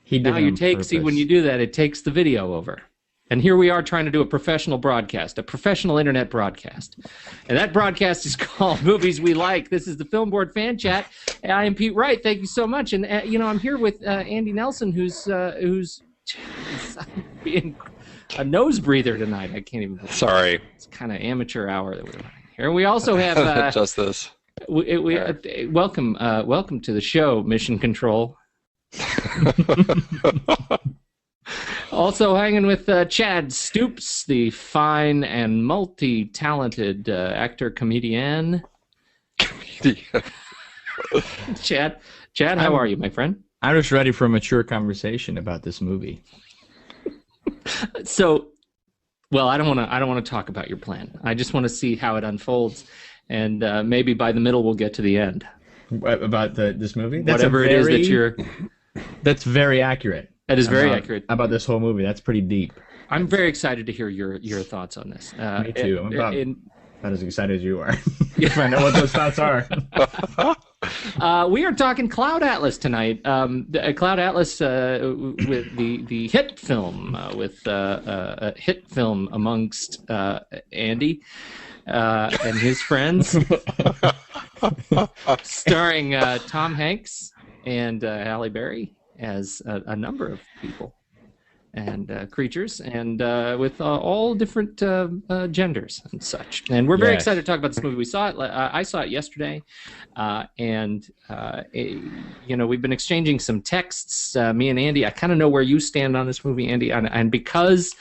He did Now it you on take, purpose. see, when you do that, it takes the video over. And here we are trying to do a professional broadcast, a professional internet broadcast. And that broadcast is called Movies We Like. This is the Film Board Fan Chat. I am Pete Wright. Thank you so much. And, I'm here with Andy Nelson, who's being a nose breather tonight. I can't even believe it. Sorry. It's kind of amateur hour that we're running here. And we also have... just this. Welcome to the show, Mission Control. Also hanging with Chadd Stoops, the fine and multi-talented actor comedian. Chadd, how are you, my friend? I'm just ready for a mature conversation about this movie. So, well, I don't want to talk about your plan. I just want to see how it unfolds, and maybe by the middle we'll get to the end. About this movie? Whatever it is that you're... That's very accurate. That is very accurate. About this whole movie. That's pretty deep. I'm very excited to hear your thoughts on this. Me too. I'm about as excited as you are to find out what those thoughts are. We are talking Cloud Atlas tonight. Cloud Atlas with the hit film, with a hit film amongst Andy and his friends, starring Tom Hanks and Halle Berry as a number of people and creatures, and with all different genders and such. And we're very excited to talk about this movie. We saw it. I saw it yesterday, and we've been exchanging some texts. Me and Andy. I kind of know where you stand on this movie, Andy, and because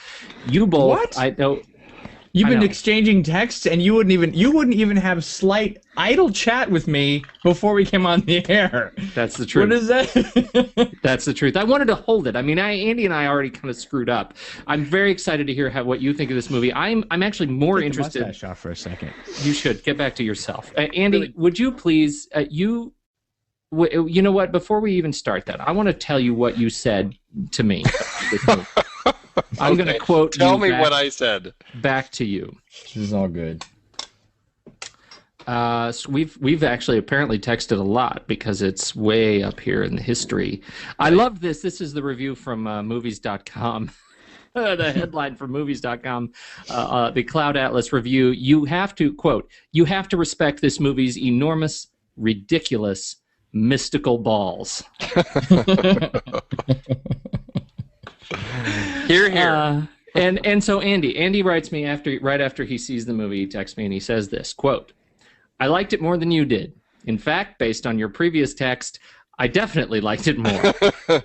you both, what? I know. You've been exchanging texts, and you wouldn't even have slight idle chat with me before we came on the air. That's the truth. What is that? That's the truth. I wanted to hold it. I mean, Andy and I already kind of screwed up. I'm very excited to hear what you think of this movie. I'm actually more interested. Take the mustache off for a second. You should get back to yourself, Andy. Really? Would you please? You know what? Before we even start that, I want to tell you what you said to me. I'm going to quote you. Tell me what I said. Back to you. This is all good. So we've actually apparently texted a lot because it's way up here in the history. I love this. This is the review from movies.com. The headline from movies.com, the Cloud Atlas review. You have to, quote, you have to respect this movie's enormous, ridiculous, mystical balls. Hear, hear. And so Andy writes me right after he sees the movie, he texts me and he says this, quote, I liked it more than you did. In fact, based on your previous text, I definitely liked it more.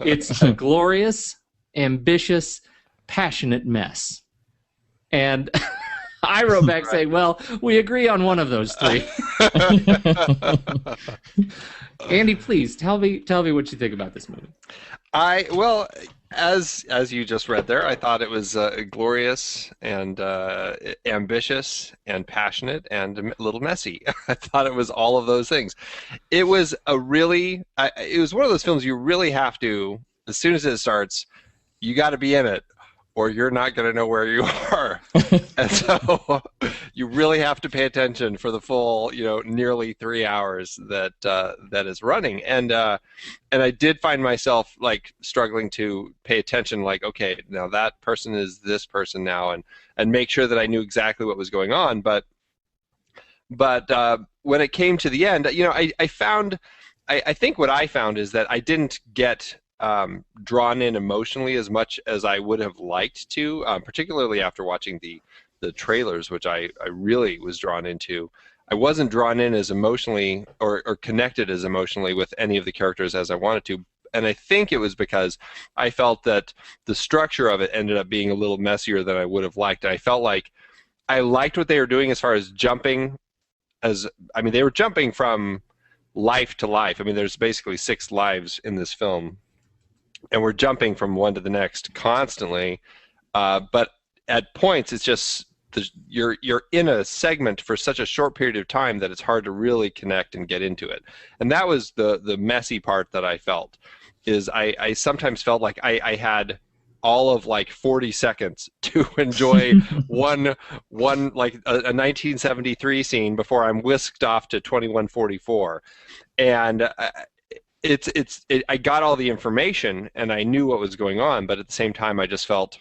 It's a glorious, ambitious, passionate mess. And I wrote back saying, well, we agree on one of those three. Andy, please tell me what you think about this movie. As you just read there, I thought it was glorious and ambitious and passionate and a little messy. I thought it was all of those things. It was it was one of those films you really have to, as soon as it starts, you got to be in it, or you're not going to know where you are. And so you really have to pay attention for the full, nearly 3 hours that is running. And I did find myself struggling to pay attention, okay, now that person is this person now, and make sure that I knew exactly what was going on. But when it came to the end, I think what I found is that I didn't get drawn in emotionally as much as I would have liked to, particularly after watching the trailers, which I really was drawn into. I wasn't drawn in as emotionally or connected as emotionally with any of the characters as I wanted to, and I think it was because I felt that the structure of it ended up being a little messier than I would have liked. And I felt like I liked what they were doing as far as jumping, they were jumping from life to life. There's basically 6 lives in this film, and we're jumping from one to the next constantly, but at points it's just you're in a segment for such a short period of time that it's hard to really connect and get into it. And that was the messy part that I felt, is I sometimes felt like I had all of 40 seconds to enjoy one like a 1973 scene before I'm whisked off to 2144, and I got all the information and I knew what was going on, but at the same time, I just felt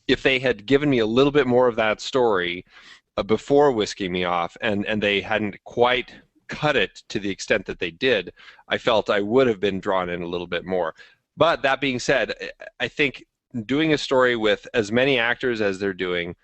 if they had given me a little bit more of that story before whisking me off, and they hadn't quite cut it to the extent that they did, I felt I would have been drawn in a little bit more. But that being said, I think doing a story with as many actors as they're doing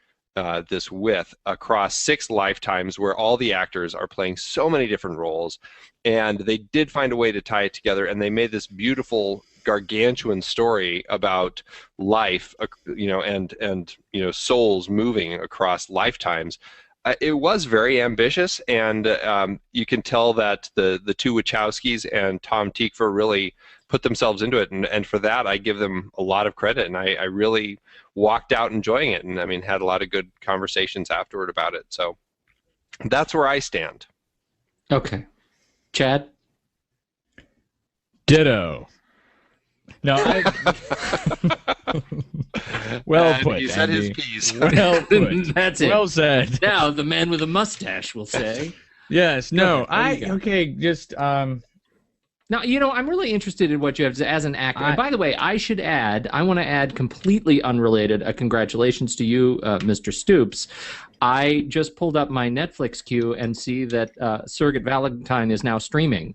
this with across 6 lifetimes, where all the actors are playing so many different roles, and they did find a way to tie it together, and they made this beautiful gargantuan story about life, and souls moving across lifetimes. It was very ambitious, and you can tell that the two Wachowskis and Tom Tykwer really put themselves into it, and for that I give them a lot of credit, and I really walked out enjoying it, and I mean had a lot of good conversations afterward about it. So that's where I stand. Okay. Chadd? Ditto. No, well and put. He said Andy. his piece. Well put. That's it. Well said. Now the man with a mustache will say. Yes. No. What do you got? Okay. Just Now, I'm really interested in what you have to, as an actor. And by the way, I want to add completely unrelated, a congratulations to you, Mr. Stoops. I just pulled up my Netflix queue and see that Surrogate Valentine is now streaming.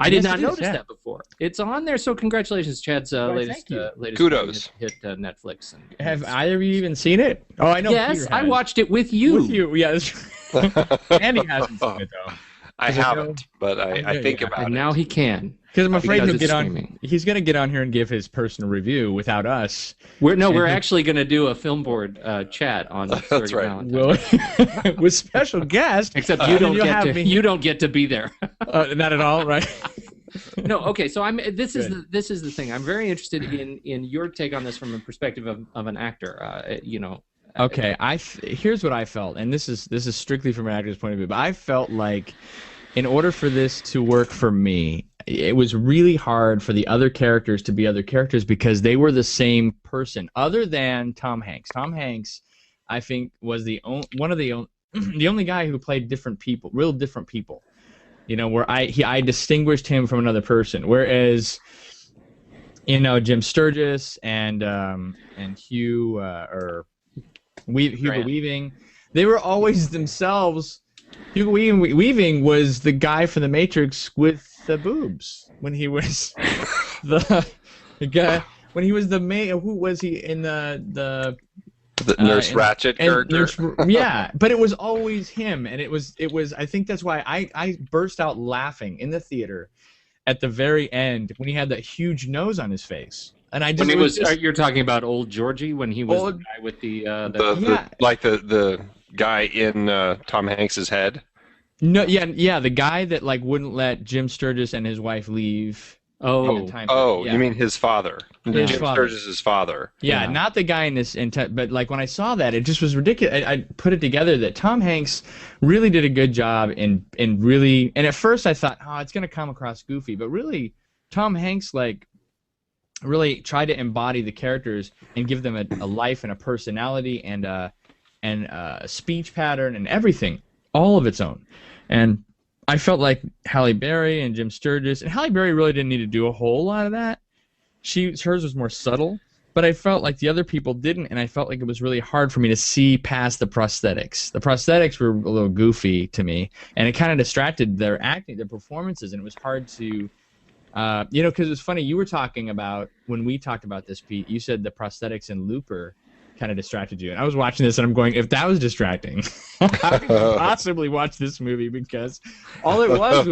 I did not notice that before. It's on there, so congratulations, Chadd's latest Kudos. hit Netflix. have either of you even seen it? Oh, I know. Yes, Peter I has. watched it with you. With you, yes. Andy hasn't seen it though. I haven't, but I think about And it. now he can. Because I'm afraid Because he'll it's get on. streaming. He's going to get on here and give his personal review without us. We're actually going to do a film board chat on Surrogate right. Well, Valentine. with special guest. Except you don't you'll get have to. me- You don't get to be there. Not at all, right? No, okay. So This is Good. the thing. I'm very interested in your take on this from a perspective of an actor. Okay, here's what I felt, and this is strictly from an actor's point of view. But I felt like, in order for this to work for me, it was really hard for the other characters to be other characters because they were the same person, other than Tom Hanks. Tom Hanks, I think, was the only guy who played different people, real different people. Where I distinguished him from another person, whereas Jim Sturgis and Hugh Hugo Weaving, they were always themselves. Hugo Weaving was the guy from The Matrix with the boobs when he was the guy when he was the who was he in the Nurse Ratched character. Yeah, but it was always him, and it was. I think that's why I burst out laughing in the theater at the very end when he had that huge nose on his face, and I just. You're talking about old Georgie when he was the guy with the the guy in Tom Hanks's head. No, yeah, the guy that wouldn't let Jim Sturgis and his wife leave. Oh, yeah. You mean his father? His Jim father. Sturgis' father. Yeah, not the guy in this. But when I saw that, it just was ridiculous. I put it together that Tom Hanks really did a good job in really. And at first I thought, it's going to come across goofy, but really, Tom Hanks really tried to embody the characters and give them a life and a personality and a speech pattern and everything, all of its own. And I felt like Halle Berry and Jim Sturgis, and Halle Berry really didn't need to do a whole lot of that. Hers was more subtle, but I felt like the other people didn't, and I felt like it was really hard for me to see past the prosthetics. The prosthetics were a little goofy to me, and it kind of distracted their acting, their performances, and it was hard to, because it was funny. You were talking about, when we talked about this, Pete, you said the prosthetics in Looper kind of distracted you, and I was watching this and I'm going, if that was distracting, how could you possibly watch this movie? Because all it was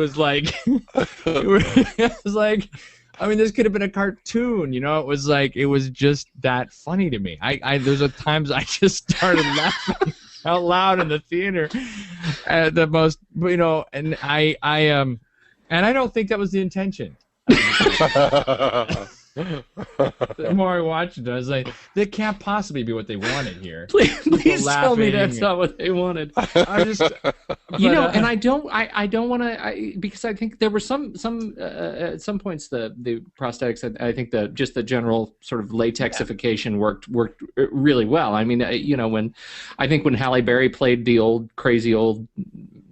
this could have been a cartoon, it was just that funny to me. There's times I just started laughing out loud in the theater at the most, and I don't think that was the intention. The more I watched it, I was like, that can't possibly be what they wanted here. Please tell me that's not what they wanted. I just, and I don't want to, because I think there were some at some points the prosthetics. I think just the general sort of latexification worked really well. I mean, when Halle Berry played the crazy old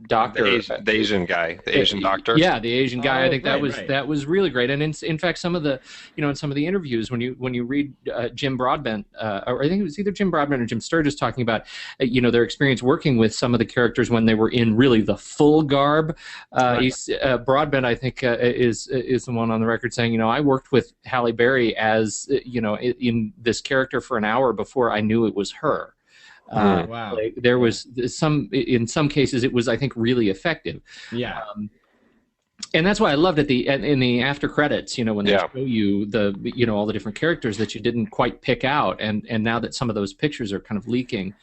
doctor, the Asian guy, the Asian doctor. Yeah, the Asian guy. Oh, I think right. that was really great. And in fact, some of the, in some of the interviews, when you read Jim Broadbent, or I think it was either Jim Broadbent or Jim Sturgis talking about, their experience working with some of the characters when they were in really the full garb. Broadbent, I think, is the one on the record saying, I worked with Halle Berry as in this character for an hour before I knew it was her. Wow. There was in some cases it was, I think, really effective. Yeah. And that's why I loved it in the after credits, when they show you all the different characters that you didn't quite pick out, and now that some of those pictures are kind of leaking,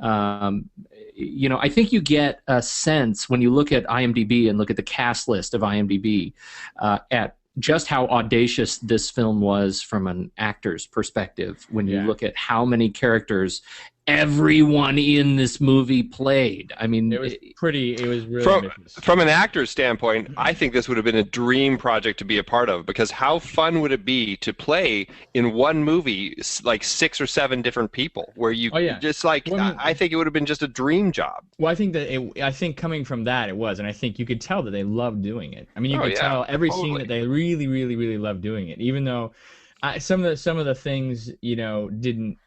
I think you get a sense when you look at IMDb and look at the cast list of IMDb at just how audacious this film was from an actor's perspective when you look at how many characters everyone in this movie played. I mean, it was really ambitious. From an actor's standpoint, I think this would have been a dream project to be a part of, because how fun would it be to play in one movie like 6 or 7 different people where you just like, I think it would have been just a dream job. Well, I think coming from that it was, and I think you could tell that they loved doing it. I mean, you could tell every scene that they really, really, really loved doing it, even though some of the things, didn't.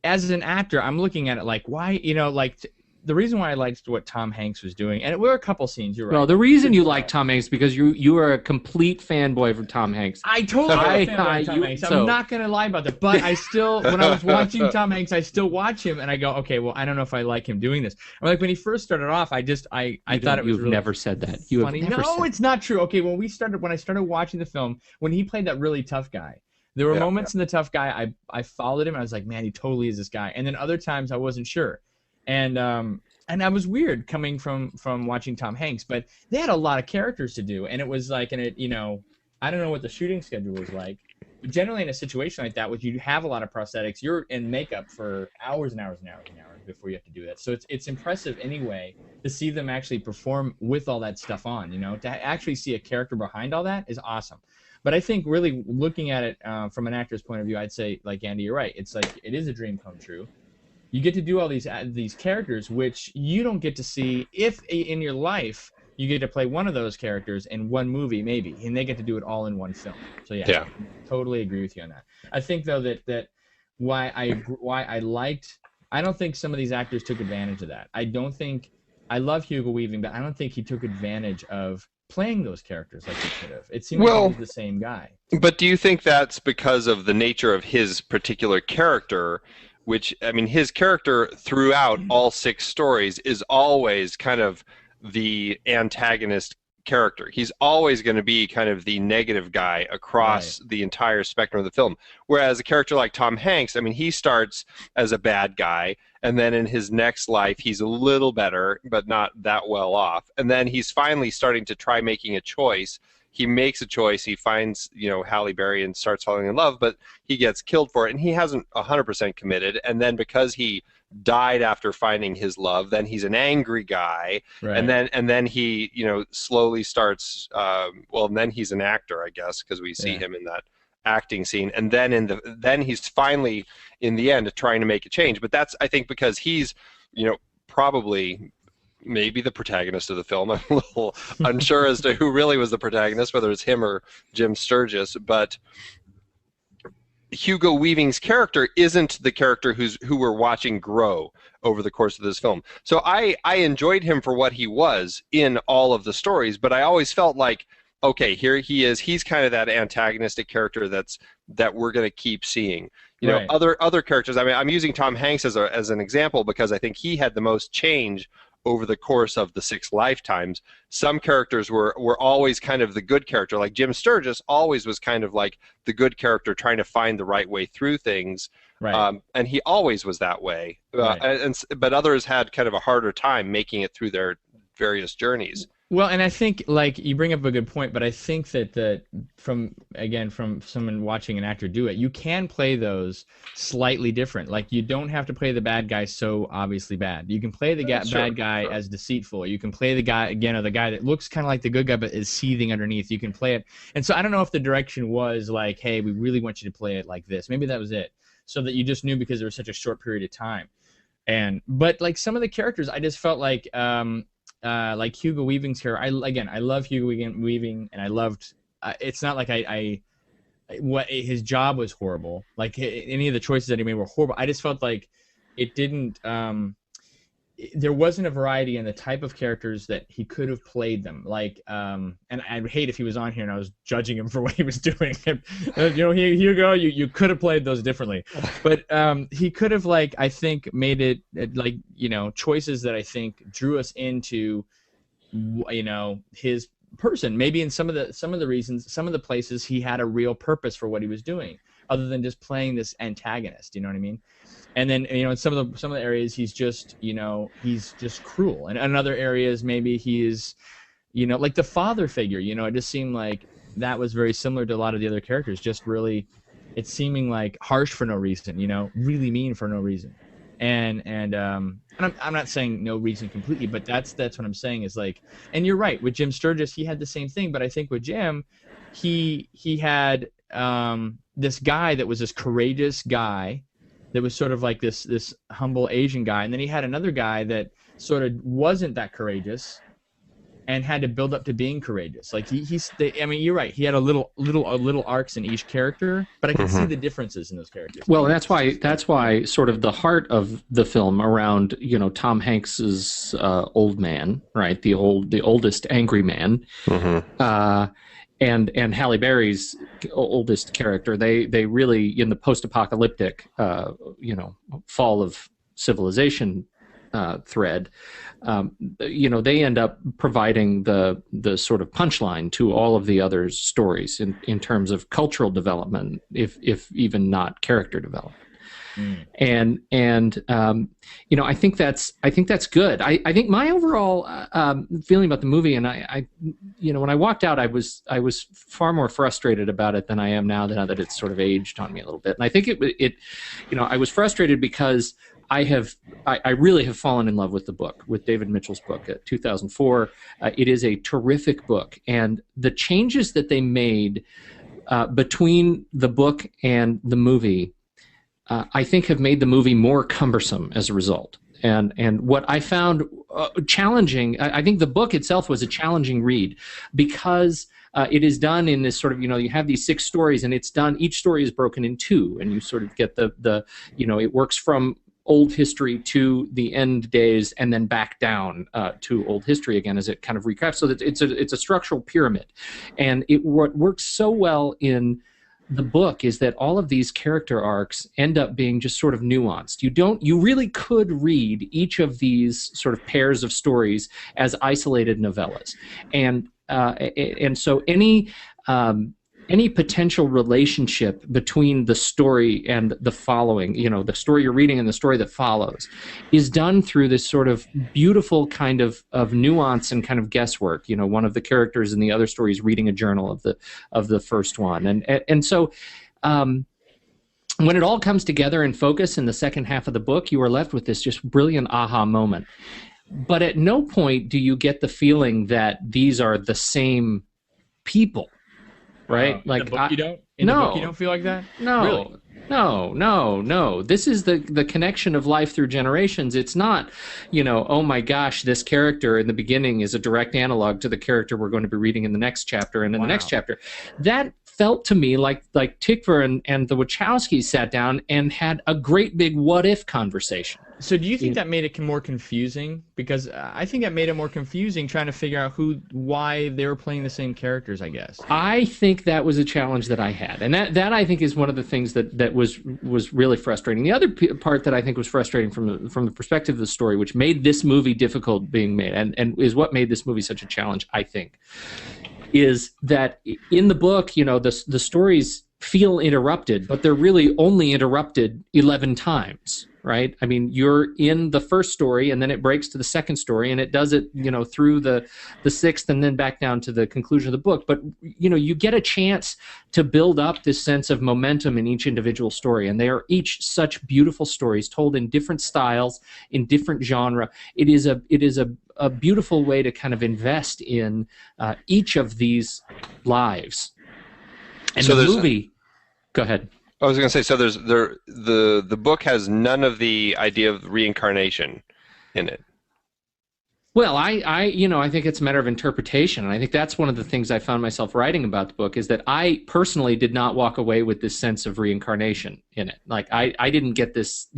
As an actor, I'm looking at it like, why, the reason why I liked what Tom Hanks was doing, and it were a couple scenes, you're right. Well, the reason you like Tom Hanks because you are a complete fanboy for Tom Hanks. I totally am a fanboy of Tom Hanks. I'm not going to lie about that, but I still, when I was watching Tom Hanks, I still watch him, and I go, okay, well, I don't know if I like him doing this. Or like when he first started off, I thought it was really never said that. Funny. No, it's not true. Okay, when I started watching the film, when he played that really tough guy, there were moments in The Tough Guy I followed him and I was like, man, he totally is this guy. And then other times I wasn't sure. And I was weird coming from watching Tom Hanks, but they had a lot of characters to do, and it was like, I don't know what the shooting schedule was like, but generally in a situation like that, you have a lot of prosthetics, you're in makeup for hours and hours and hours and hours before you have to do that. So it's impressive anyway to see them actually perform with all that stuff on. To actually see a character behind all that is awesome. But I think really looking at it from an actor's point of view, I'd say, like Andy, you're right. It's like it is a dream come true. You get to do all these characters, which you don't get to see if in your life you get to play one of those characters in one movie, maybe, and they get to do it all in one film. So I totally agree with you on that. I think though that why I liked. I don't think some of these actors took advantage of that. I love Hugo Weaving, but I don't think he took advantage of playing those characters like he could have. It seemed like he was the same guy. But do you think that's because of the nature of his particular character, which, I mean, his character throughout all 6 stories is always kind of the antagonist character. He's always going to be kind of the negative guy across the entire spectrum of the film. Whereas a character like Tom Hanks, I mean, he starts as a bad guy, and then in his next life, he's a little better, but not that well off. And then he's finally starting to try making a choice. He makes a choice. He finds, Halle Berry and starts falling in love, but he gets killed for it, and he hasn't 100% committed. And then because he died after finding his love, then he's an angry guy, and then he, slowly starts. And then he's an actor, I guess, because we see him in that acting scene, and then he's finally in the end trying to make a change. But that's, I think, because he's, probably maybe the protagonist of the film. I'm a little unsure as to who really was the protagonist, whether it's him or Jim Sturgis, but Hugo Weaving's character isn't the character who we're watching grow over the course of this film. So I enjoyed him for what he was in all of the stories, but I always felt like, okay, here he is. He's kind of that antagonistic character that we're going to keep seeing. Other characters. I mean, I'm using Tom Hanks as an example because I think he had the most change over the course of the 6 lifetimes. Some characters were always kind of the good character, like Jim Sturgis always was kind of like the good character trying to find the right way through things. Right. And he always was that way. But others had kind of a harder time making it through their various journeys. Well, and I think, like, you bring up a good point, but I think that from someone watching an actor do it, you can play those slightly different. Like, you don't have to play the bad guy so obviously bad. You can play the bad guy as deceitful. You can play the guy, again, or the guy that looks kind of like the good guy but is seething underneath. You can play it. And so I don't know if the direction was like, hey, we really want you to play it like this. Maybe that was it. So that you just knew because there was such a short period of time. But like some of the characters, I just felt like like Hugo Weaving's character. I love Hugo Weaving, and I loved. It's not like what his job was horrible. Like any of the choices that he made were horrible. I just felt like it didn't. There wasn't a variety in the type of characters that he could have played them. Like, and I'd hate if he was on here and I was judging him for what he was doing. Hugo, you could have played those differently, but he could have, like, I think made it like, choices that I think drew us into, his person. Maybe in some of the reasons, some of the places he had a real purpose for what he was doing, other than just playing this antagonist. You know what I mean? And then, in some of the areas, he's just cruel. And in other areas, maybe he is, like the father figure. It just seemed like that was very similar to a lot of the other characters. Just really, it's seeming like harsh for no reason. Really mean for no reason. And I'm not saying no reason completely, but that's what I'm saying is like. And you're right, with Jim Sturgis, he had the same thing. But I think with Jim, he had this guy that was this courageous guy. That was sort of like this humble Asian guy, and then he had another guy that sort of wasn't that courageous, and had to build up to being courageous. Like you're right. He had a little arcs in each character, but I can see the differences in those characters. Well, that's why sort of the heart of the film around Tom Hanks's old man, right? The oldest angry man. And Halle Berry's oldest character, they really, in the post-apocalyptic, fall of civilization thread, they end up providing the sort of punchline to all of the other stories in terms of cultural development, if even not character development. And I think that's good. I think my overall feeling about the movie, and I when I walked out, I was far more frustrated about it than I am now that it's sort of aged on me a little bit. And I think I was frustrated because I really have fallen in love with the book, with David Mitchell's book, 2004. It is a terrific book, and the changes that they made between the book and the movie, I think, have made the movie more cumbersome as a result. And what I found challenging, I think the book itself was a challenging read because it is done in this sort of, you have these 6 stories, and it's done, each story is broken in 2, and you sort of get it works from old history to the end days and then back down to old history again as it kind of recrafts. So that it's a structural pyramid. And what works so well in the book is that all of these character arcs end up being just sort of nuanced. You really could read each of these sort of pairs of stories as isolated novellas, and so any potential relationship between the story and the following, the story you're reading and the story that follows, is done through this sort of beautiful kind of nuance and kind of guesswork. One of the characters in the other story is reading a journal of the first one, and so when it all comes together in focus in the second half of the book, you are left with this just brilliant aha moment. But at no point do you get the feeling that these are the same people. Right? Like, in the book you don't? In the book you don't feel like that? No. Really? No. This is the connection of life through generations. It's not, oh my gosh, this character in the beginning is a direct analog to the character we're going to be reading in the next chapter and in the next chapter. That felt to me like Tickver and the Wachowskis sat down and had a great big what-if conversation. So do you think that made it more confusing? Because I think that made it more confusing trying to figure out why they were playing the same characters, I guess. I think that was a challenge that I had. And that I think is one of the things that was really frustrating. The other part that I think was frustrating from the perspective of the story, which made this movie difficult being made, and is what made this movie such a challenge, I think, is that in the book, the stories feel interrupted, but they're really only interrupted 11 times. Right? I mean, you're in the first story, and then it breaks to the second story, and it does it, through the sixth, and then back down to the conclusion of the book. But you get a chance to build up this sense of momentum in each individual story, and they are each such beautiful stories told in different styles, in different genre. It is a beautiful way to kind of invest in each of these lives. And so the movie. Go ahead. I was going to say, so the book has none of the idea of reincarnation in it. Well, I think it's a matter of interpretation, and I think that's one of the things I found myself writing about the book is that I personally did not walk away with this sense of reincarnation in it. Like I didn't get this,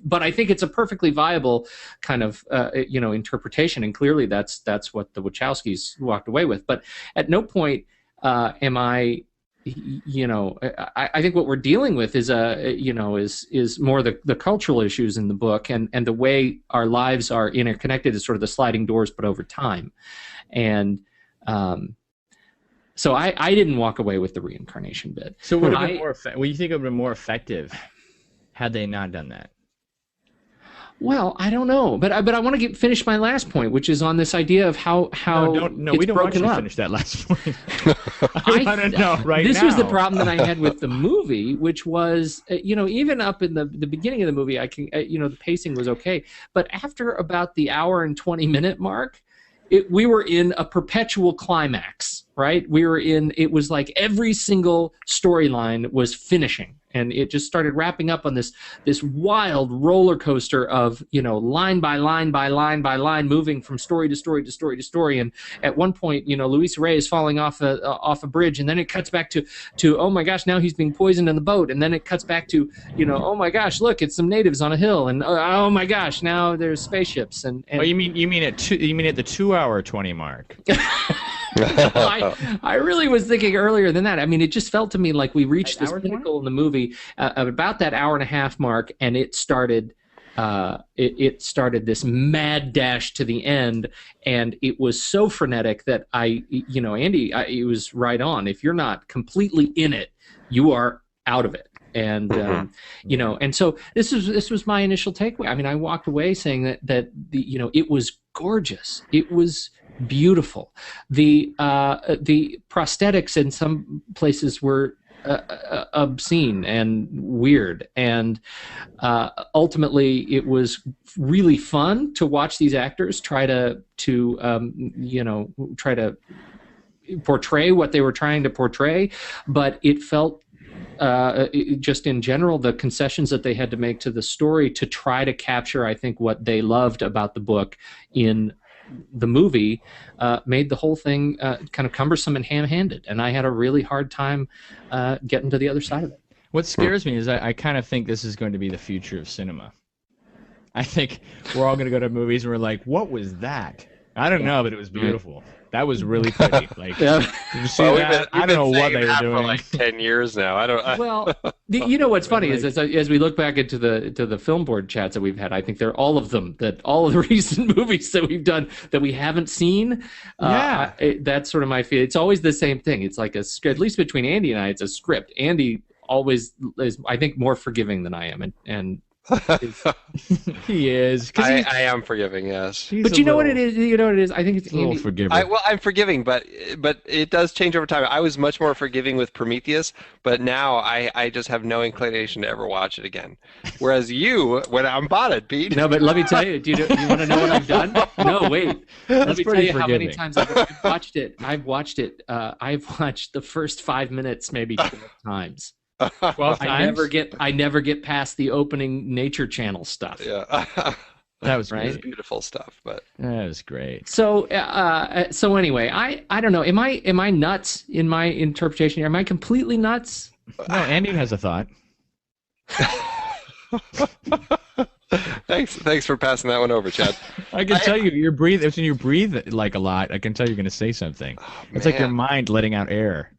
but I think it's a perfectly viable kind of, interpretation, and clearly that's what the Wachowskis walked away with. But at no point am I. I think what we're dealing with is is more the cultural issues in the book and the way our lives are interconnected is sort of the sliding doors, but over time. And so I didn't walk away with the reincarnation bit. So would it have been more well, you think it would have been more effective had they not done that? Well, I don't know, but I want to finish my last point, which is on this idea of how we don't want you to finish that last point. I want to know right this now. was the problem that I had with the movie, which was even up in the beginning of the movie, the pacing was okay, but after about the hour and 20-minute mark, we were in a perpetual climax, right? It was like every single storyline was finishing. And it just started wrapping up on this wild roller coaster of, line by line by line by line, moving from story to story to story to story. And at one point, Luis Rey is falling off a bridge, and then it cuts back to oh my gosh, now he's being poisoned in the boat, and then it cuts back to oh my gosh, look, it's some natives on a hill, and oh my gosh, now there's spaceships and oh, you mean at the 2 hour 20 mark? I really was thinking earlier than that. I mean, it just felt to me like we reached this pinnacle in the movie about that hour and a half mark, and it started. It started this mad dash to the end, and it was so frenetic that Andy, it was right on. If you're not completely in it, you are out of it. And and so this was my initial takeaway. I mean, I walked away saying that it was gorgeous. It was beautiful. The prosthetics in some places were obscene and weird, and ultimately it was really fun to watch these actors try to portray what they were trying to portray, but it felt just in general, the concessions that they had to make to the story to try to capture, I think, what they loved about the book in the movie made the whole thing kind of cumbersome and ham-handed, and I had a really hard time getting to the other side of it. What scares me is I kind of think this is going to be the future of cinema. I think we're all going to go to movies and we're like, what was that? I don't know, but it was beautiful. That was really pretty. Like, did you see that? I don't know what they were doing for like 10 years now. Well, what's funny is as we look back into the film board chats that we've had, I think they're all of them, that all of the recent movies that we've done that we haven't seen. That's sort of my feeling. It's always the same thing. It's like a script. At least between Andy and I, it's a script. Andy always is, I think, more forgiving than I am, and he is. I am forgiving, yes. But you know what it is? You know what it is? I think it's Andy. Forgiving. I'm forgiving, but it does change over time. I was much more forgiving with Prometheus, but now I just have no inclination to ever watch it again. Whereas you, when I'm botted, Pete. No, but let me tell you. Do you want to know what I've done? No, wait. Let me tell you how many times I've watched it. I've watched the first 5 minutes maybe 12 times. 12 times? I never get past the opening Nature Channel stuff. Yeah. That was right. Beautiful stuff, but that was great. So anyway, I don't know. Am I nuts in my interpretation? Am I completely nuts? No, Andy has a thought. Thanks for passing that one over, Chadd. I can tell you breathe. When you breathe like a lot, I can tell you're going to say something. It's like your mind letting out air.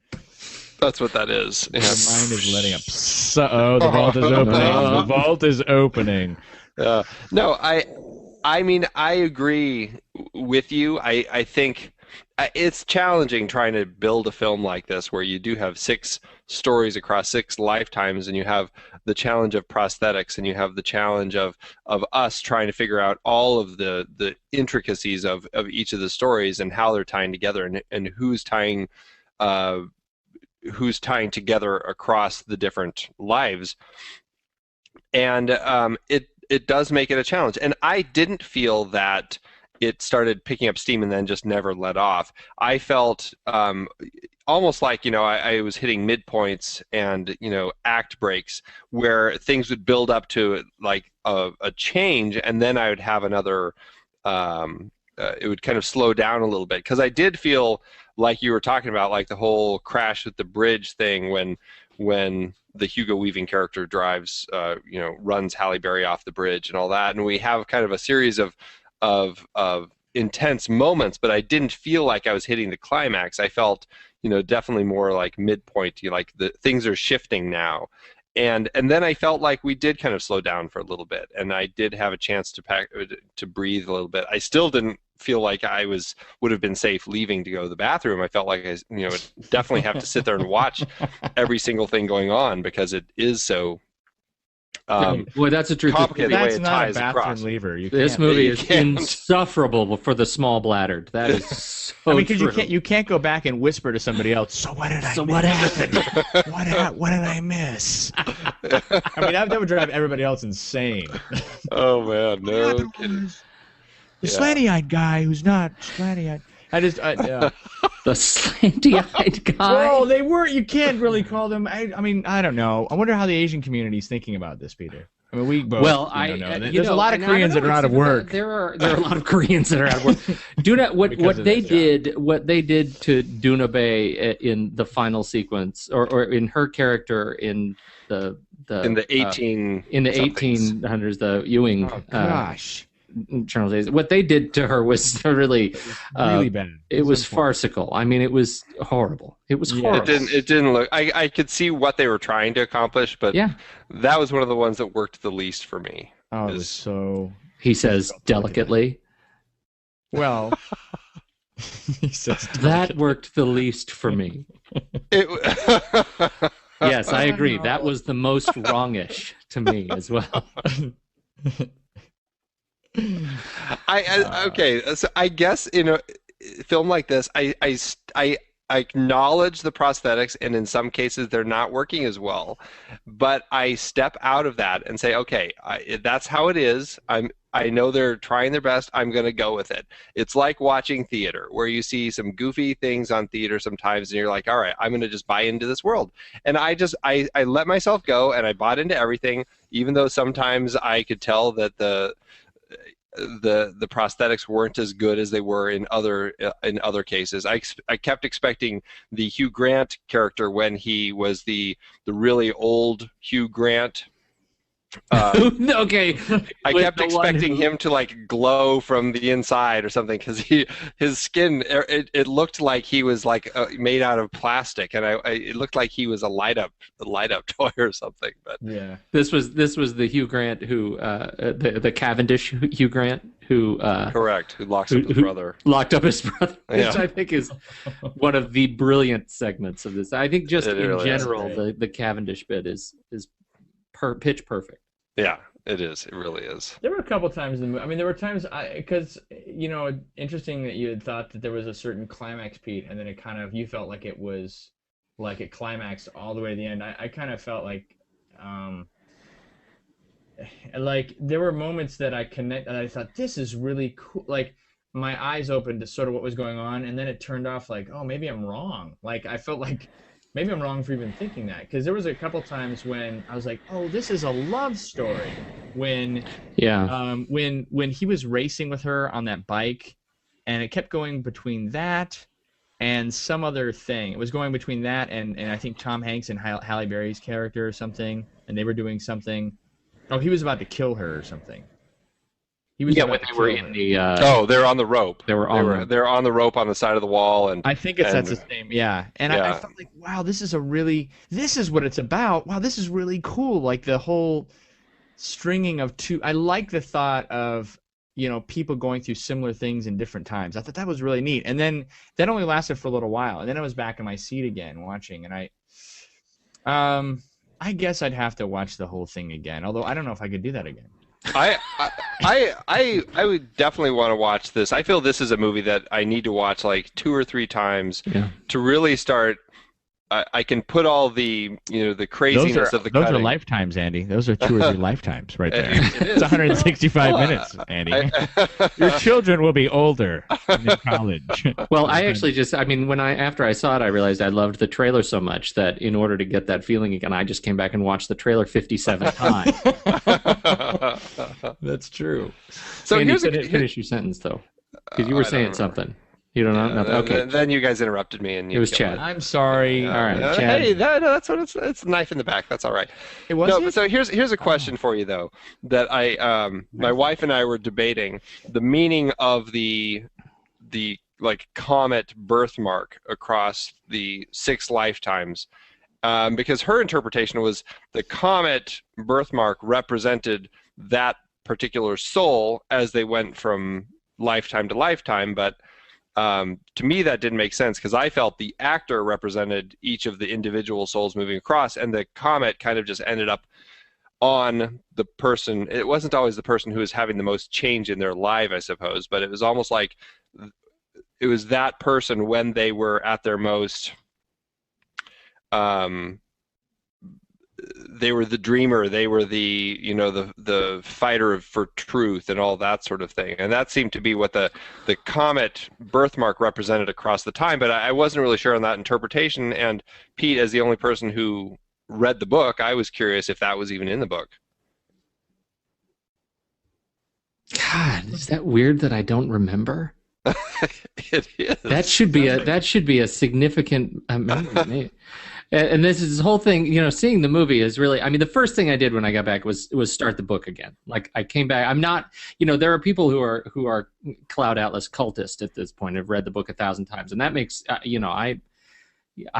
That's what that is. Your mind is letting up. The vault is opening. The vault is opening. No, I mean, I agree with you. I think it's challenging trying to build a film like this where you do have 6 stories across 6 lifetimes, and you have the challenge of prosthetics, and you have the challenge of us trying to figure out all of the intricacies of each of the stories and how they're tying together, and who's tying together across the different lives. And it does make it a challenge. And I didn't feel that it started picking up steam and then just never let off. I felt almost like, I was hitting midpoints and, act breaks where things would build up to like a change, and then I would have another it would kind of slow down a little bit, because I did feel like you were talking about, like the whole crash with the bridge thing when the Hugo Weaving character drives, runs Halle Berry off the bridge and all that, and we have kind of a series of intense moments, but I didn't feel like I was hitting the climax. I felt, definitely more like midpoint. Like the things are shifting now, and then I felt like we did kind of slow down for a little bit, and I did have a chance to breathe a little bit. I still didn't feel like I would have been safe leaving to go to the bathroom. I felt like I would definitely have to sit there and watch every single thing going on, because it is so well, that's the truth. complicated the way That's it not a ties bathroom across. lever. This movie is insufferable for the small bladdered. That is so I mean, because true. you can't go back and whisper to somebody else. So what did I? So miss? what happened? What did I miss? I mean, that would drive everybody else insane. Oh man, no kidding. The slanty-eyed guy who's not slanty-eyed. Yeah. The slanty-eyed guy. Well, they were. You can't really call them. I mean, I don't know. I wonder how the Asian community is thinking about this, Peter. I mean, we both. Well, know. There's a lot of Koreans that are out of work. There are a lot of Koreans that are out of work. What they did to Duna Bay in the final sequence, or in her character in the In the 1800s, the Ewing. Oh gosh. Charles Days. What they did to her was really bad. It was farcical. I mean, it was horrible. It was horrible. It didn't look. I could see what they were trying to accomplish, but Yeah. that was one of the ones that worked the least for me. Oh, it was so. He says delicately. Well, he says That worked the least for me. Yes, I agree. That was the most wrongish to me as well. Okay, so I guess in a film like this, I acknowledge the prosthetics, and in some cases they're not working as well, but I step out of that and say, okay, that's how it is. I know they're trying their best. I'm going to go with it. It's like watching theater, where you see some goofy things on theater sometimes, and you're like, all right, I'm going to just buy into this world. And I let myself go, and I bought into everything, even though sometimes I could tell that the prosthetics weren't as good as they were in other cases. I kept expecting the Hugh Grant character, when he was the really old Hugh Grant. Okay. I kept expecting him to like glow from the inside or something, because his skin, it looked like he was like made out of plastic, and it looked like he was a light up toy or something. But yeah, this was the Hugh Grant who the Cavendish Hugh Grant who correct, who locked up his brother, which I think is one of the brilliant segments of this. I think just in really general the Cavendish bit is pitch perfect. Yeah, it is. It really is. there were a couple times in the movie. I mean, there were times because interesting that you had thought that there was a certain climax, Pete, and then it kind of, you felt like it was like it climaxed all the way to the end. I kind of felt like there were moments that I thought, this is really cool. Like my eyes opened to sort of what was going on, and then it turned off like, oh, maybe I'm wrong. Like I felt like maybe I'm wrong for even thinking that, because there was a couple times when I was like, oh, this is a love story. When when he was racing with her on that bike, and it kept going between that and some other thing. It was going between that and I think Tom Hanks and Halle Berry's character or something, and they were doing something. Oh, he was about to kill her or something. He was when they were in the they're on the rope. They're on the rope on the side of the wall, and I think that's the same. Yeah, and I felt like, wow, this is what it's about. Wow, this is really cool. Like the whole stringing of two. I like the thought of people going through similar things in different times. I thought that was really neat. And then that only lasted for a little while, and then I was back in my seat again watching, and I guess I'd have to watch the whole thing again. Although I don't know if I could do that again. I would definitely want to watch this. I feel this is a movie that I need to watch like 2 or 3 times to really start. I can put all the the craziness of the those cutting. are lifetimes, Andy. Those are 2 or 3 lifetimes right there. It's 165 minutes, Andy. Your children will be older in college. Well, I actually after I saw it, I realized I loved the trailer so much that in order to get that feeling again, I just came back and watched the trailer 57 times. That's true. So Andy, here's finish your sentence though. Because you were saying something. You don't know? Nothing. Okay. Then you guys interrupted me, and It was Chadd. I'm sorry. All right, Chadd. Hey, no, that's what it's a knife in the back. That's all right. It was No, it? but so here's a question for you though, that my wife and I were debating the meaning of the like comet birthmark across the 6 lifetimes, because her interpretation was the comet birthmark represented that particular soul as they went from lifetime to lifetime, but to me that didn't make sense because I felt the actor represented each of the individual souls moving across, and the comet kind of just ended up on the person. It wasn't always the person who was having the most change in their life, I suppose, but it was almost like it was that person when they were at their most they were the dreamer, they were the the fighter for truth and all that sort of thing, and that seemed to be what the comet birthmark represented across the time. But I wasn't really sure on that interpretation, and Pete, as the only person who read the book, I was curious if that was even in the book. God, is that weird that I don't remember? It is. That should be a significant memory. And this whole thing, seeing the movie is really, I mean, the first thing I did when I got back was start the book again. Like I came back, I'm not, there are people who are Cloud Atlas cultists at this point, have read the book 1,000 times, and that makes, I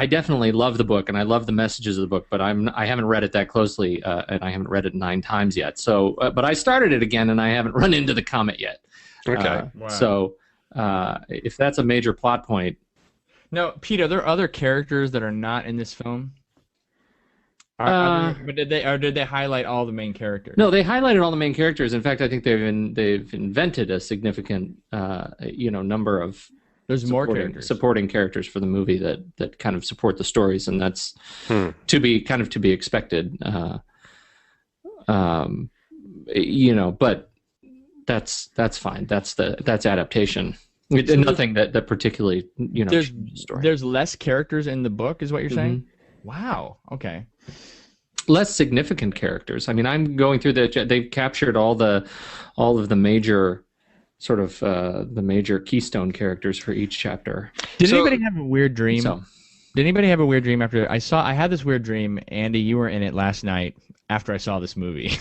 definitely love the book and I love the messages of the book, but I haven't read it that closely, and I haven't read it 9 times yet. So, but I started it again and I haven't run into the comet yet. Okay. Wow. So if that's a major plot point. No, Pete, are there other characters that are not in this film? But did they highlight all the main characters? No, they highlighted all the main characters. In fact, I think they've invented a significant number of supporting characters for the movie that kind of support the stories, and that's to be expected. But that's fine. That's adaptation. So nothing that particularly there's the story. There's less characters in the book, is what you're saying? Wow. Okay. Less significant characters. I mean, I'm going through they've captured all of the major sort of the major keystone characters for each chapter. Did anybody have a weird dream? So, Did anybody have a weird dream after I had this weird dream? Andy, you were in it last night after I saw this movie.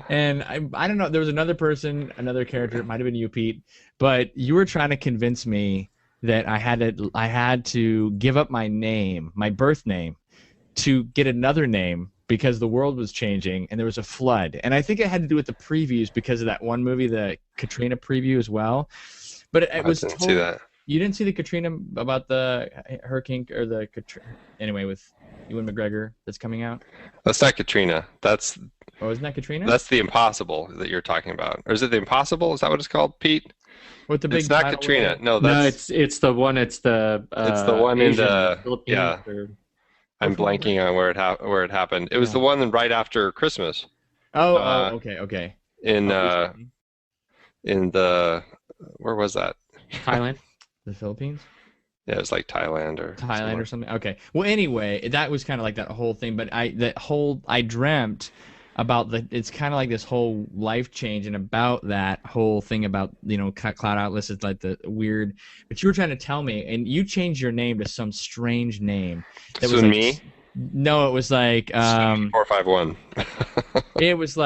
And I don't know, there was another character, it might have been you, Pete, but you were trying to convince me that I had to give up my name, my birth name, to get another name because the world was changing and there was a flood. And I think it had to do with the previews because of that one movie, the Katrina preview as well. But it was didn't see that. You didn't see the Katrina about the hurricane or the anyway with Ewan McGregor that's coming out? That's not Katrina. Oh, isn't that Katrina? That's the Impossible that you're talking about. Or is it the Impossible? Is that what it's called, Pete? With the big it's not Katrina. No, it's the one. It's the one in Asian, the Philippines. I'm blanking on where it happened. It was the one right after Christmas. Okay. In the where was that? Thailand. The Philippines? Yeah, it was like Thailand or something. Okay. Well, anyway, that was kind of like that whole thing. But I dreamt about it's kind of like this whole life change, and about that whole thing about Cloud Atlas is like the weird. But you were trying to tell me, and you changed your name to some strange name. That was me. No, it was like 451. it was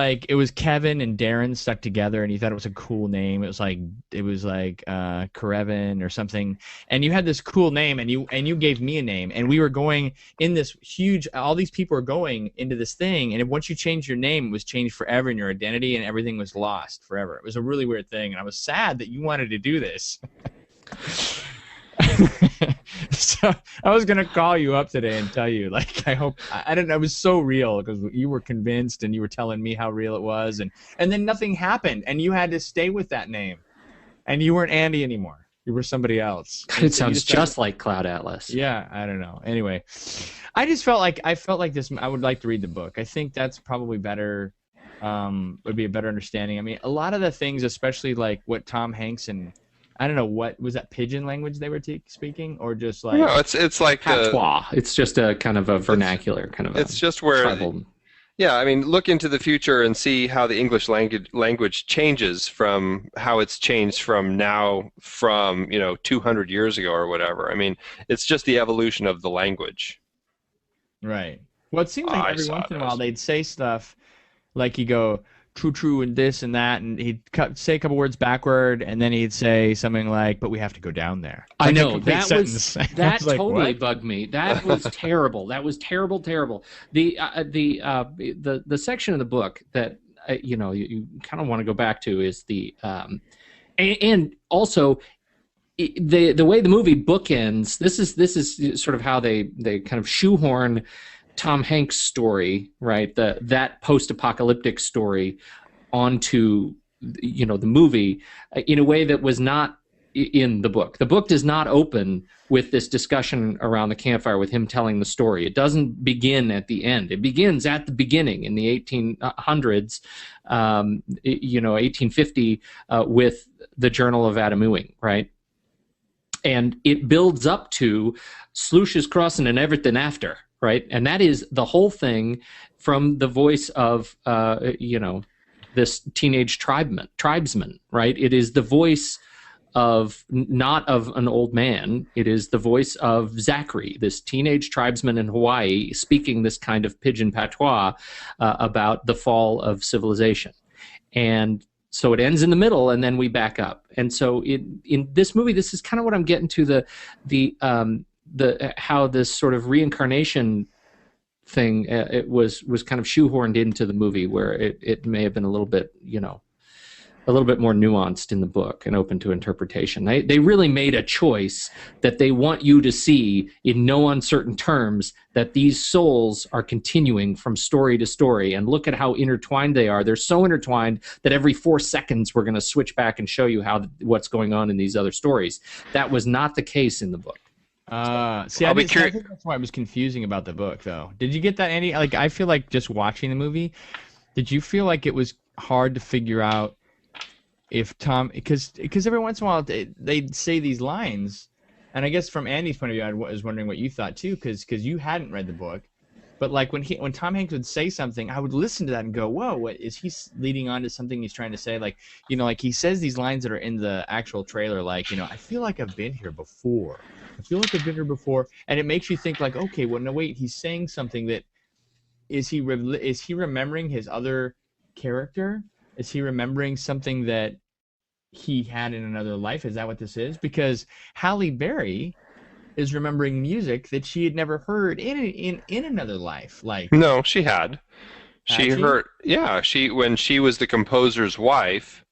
Kevin and Darren stuck together, and you thought it was a cool name. It was like Karevin or something, and you had this cool name, and you gave me a name, and we were going in this huge. All these people are going into this thing, and once you changed your name, it was changed forever, and your identity and everything was lost forever. It was a really weird thing, and I was sad that you wanted to do this. So I was gonna call you up today and tell you, like, I hope I don't know. It was so real because you were convinced and you were telling me how real it was, and then nothing happened, and you had to stay with that name, and you weren't Andy anymore. You were somebody else. God, it sounds just like Cloud Atlas. Yeah, I don't know. Anyway, I just felt like this. I would like to read the book. I think that's probably better. Would be a better understanding. I mean, a lot of the things, especially like what Tom Hanks and I don't know, what was that, pidgin language they were speaking, or just like no, it's like patois. It's just a kind of a vernacular kind of. It's just where tribal. Yeah, I mean, look into the future and see how the English language changes from how it's changed from now, from 200 years ago or whatever. I mean, it's just the evolution of the language. Right. Well, it seemed like I every saw once it in a while as. they'd say stuff like he'd go true, true, and this and that, and say a couple words backward, and then he'd say something like, "But we have to go down there." I Like a know complete sentence. I that was like, totally "What?" bugged me. That was terrible. That was terrible, terrible. The section of the book that you kind of want to go back to is and also the way the movie bookends. This is sort of how they kind of shoehorn Tom Hanks' story, right? That post-apocalyptic story onto the movie in a way that was not in the book. The book does not open with this discussion around the campfire with him telling the story. It doesn't begin at the end. It begins at the beginning in the 1800s, 1850, with the Journal of Adam Ewing, right? And it builds up to Sluices Crossing and Everything After, right? And that is the whole thing from the voice of, this teenage tribesman, right? It is the voice of not of an old man. It is the voice of Zachary, this teenage tribesman in Hawaii, speaking this kind of pidgin patois about the fall of civilization. And so it ends in the middle, and then we back up. And so in this movie, this is kind of what I'm getting to the how this sort of reincarnation thing it was kind of shoehorned into the movie, where it may have been a little bit a little bit more nuanced in the book and open to interpretation. They really made a choice that they want you to see in no uncertain terms, that these souls are continuing from story to story, and look at how intertwined they are. They're so intertwined that every 4 seconds we're going to switch back and show you what's going on in these other stories. That was not the case in the book. See, I think that's why it was confusing about the book, though. Did you get that, Andy? Like, I feel like just watching the movie, did you feel like it was hard to figure out if Tom, because every once in a while they'd say these lines, and I guess from Andy's point of view, I was wondering what you thought too, because you hadn't read the book, but like when Tom Hanks would say something, I would listen to that and go, whoa, what is he leading on to something he's trying to say? Like, like he says these lines that are in the actual trailer, like, I feel like I've been here before. I feel like I've been here before, and it makes you think like, okay, well, no, wait, he's saying something that is he remembering his other character? Is he remembering something that he had in another life? Is that what this is? Because Halle Berry is remembering music that she had never heard in another life. Like, No, she had. had she? Heard, yeah, when she was the composer's wife.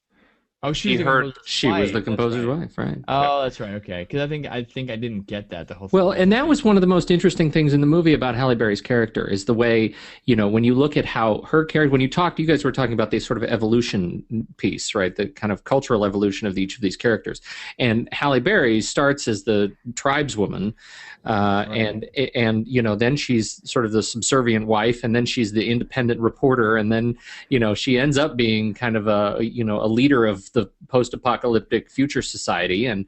Oh, She heard. She was the That's composer's right. wife, right? Oh, that's right. Okay, because I think I didn't get that the whole. Well, and that was one of the most interesting things in the movie about Halle Berry's character, is the way, when you look at how her character, when you guys were talking about this sort of evolution piece, right? The kind of cultural evolution of each of these characters. And Halle Berry starts as the tribeswoman, right. and then she's sort of the subservient wife, and then she's the independent reporter, and then, she ends up being kind of a leader of the post-apocalyptic future society, and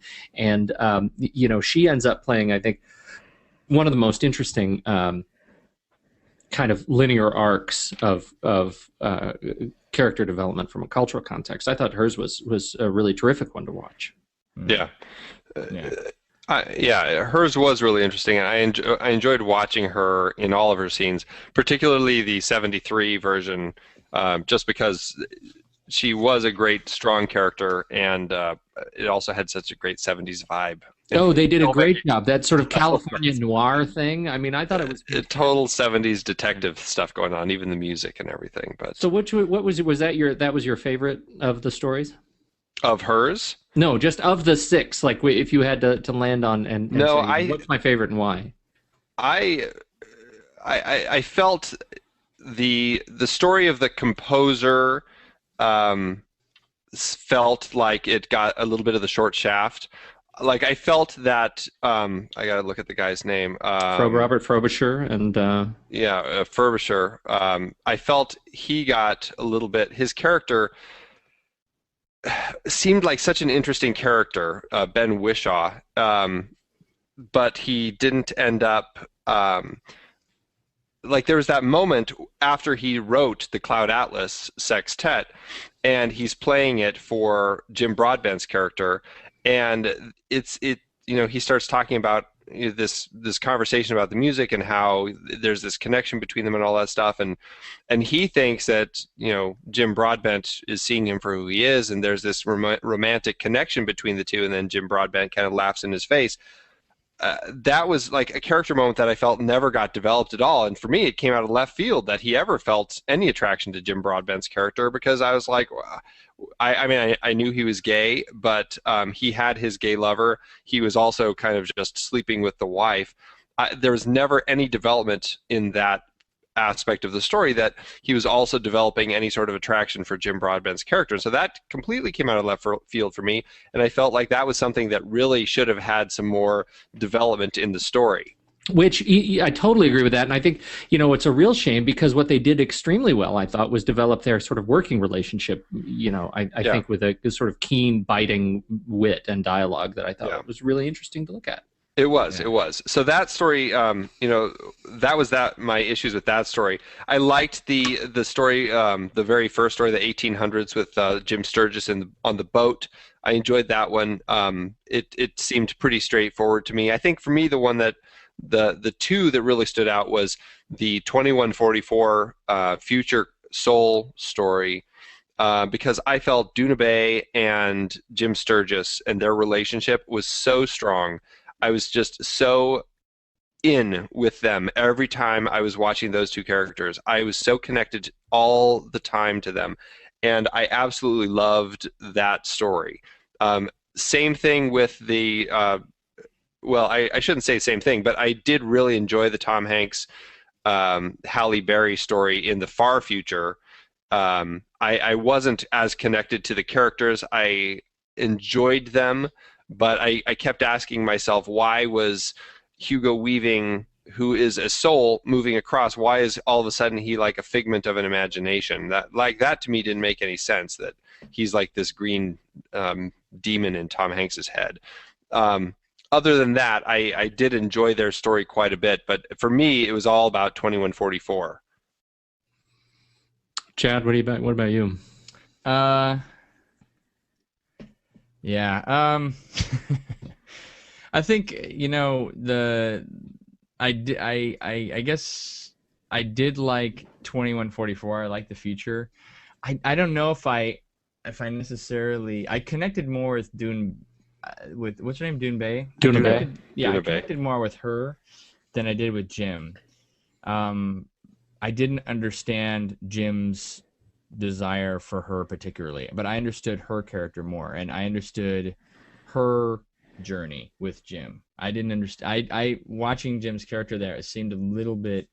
she ends up playing, I think, one of the most interesting kind of linear arcs of character development from a cultural context. I thought hers was a really terrific one to watch. Yeah. Yeah. Hers was really interesting, and I enjoyed watching her in all of her scenes, particularly the '73 version, just because she was a great, strong character, and it also had such a great '70s vibe. Oh, they did a great job. That sort of California noir thing. I mean, I thought it was total '70s detective stuff going on, even the music and everything. But so, what was that your favorite of the stories? Of hers? No, just of the 6. Like, if you had to land on and no, say, what's my favorite and why? I felt the story of the composer felt like it got a little bit of the short shaft. Like, I felt that I gotta look at the guy's name. Robert Frobisher and Frobisher. I felt he got a little bit. His character seemed like such an interesting character, Ben Whishaw, but he didn't end up like there was that moment after he wrote the Cloud Atlas sextet, and he's playing it for Jim Broadbent's character, and he starts talking about this conversation about the music and how there's this connection between them and all that stuff, and he thinks that Jim Broadbent is seeing him for who he is, and there's this romantic connection between the two, and then Jim Broadbent kind of laughs in his face. That was like a character moment that I felt never got developed at all, and for me it came out of left field that he ever felt any attraction to Jim Broadbent's character, because I was like, I knew he was gay, but he had his gay lover. He was also kind of just sleeping with the wife. There was never any development in that aspect of the story that he was also developing any sort of attraction for Jim Broadbent's character. So that completely came out of left field for me, and I felt like that was something that really should have had some more development in the story. Which I totally agree with that, and I think it's a real shame, because what they did extremely well, I thought, was develop their sort of working relationship. I think with a sort of keen, biting wit and dialogue that I thought was really interesting to look at. It was. So that story, that was my issues with that story. I liked the story, the very first story, the 1800s with Jim Sturgis on the boat. I enjoyed that one. It seemed pretty straightforward to me. I think for me, the one that the two that really stood out was the 2144 Future Soul story, because I felt Duna Bay and Jim Sturgis and their relationship was so strong. I was just so in with them every time I was watching those two characters. I was so connected all the time to them, and I absolutely loved that story. Same thing with the I shouldn't say same thing, but I did really enjoy the Tom Hanks Halle Berry story in the far future. I wasn't as connected to the characters. I enjoyed them, but I kept asking myself, why was Hugo Weaving, who is a soul moving across, why is all of a sudden he like a figment of an imagination? That to me didn't make any sense, that he's like this green demon in Tom Hanks's head. Other than that, I did enjoy their story quite a bit, but for me, it was all about 2144. Chadd, what about you? Yeah. I think I guess I did like 2144. I like the future. I don't know if I necessarily I connected more with with what's her name, Dune Bay. Duna Bay. Yeah, Duna I connected more with her than I did with Jim. I didn't understand Jim's desire for her particularly, but I understood her character more, and I understood her journey with Jim. I didn't understand. I watching Jim's character there, it seemed a little bit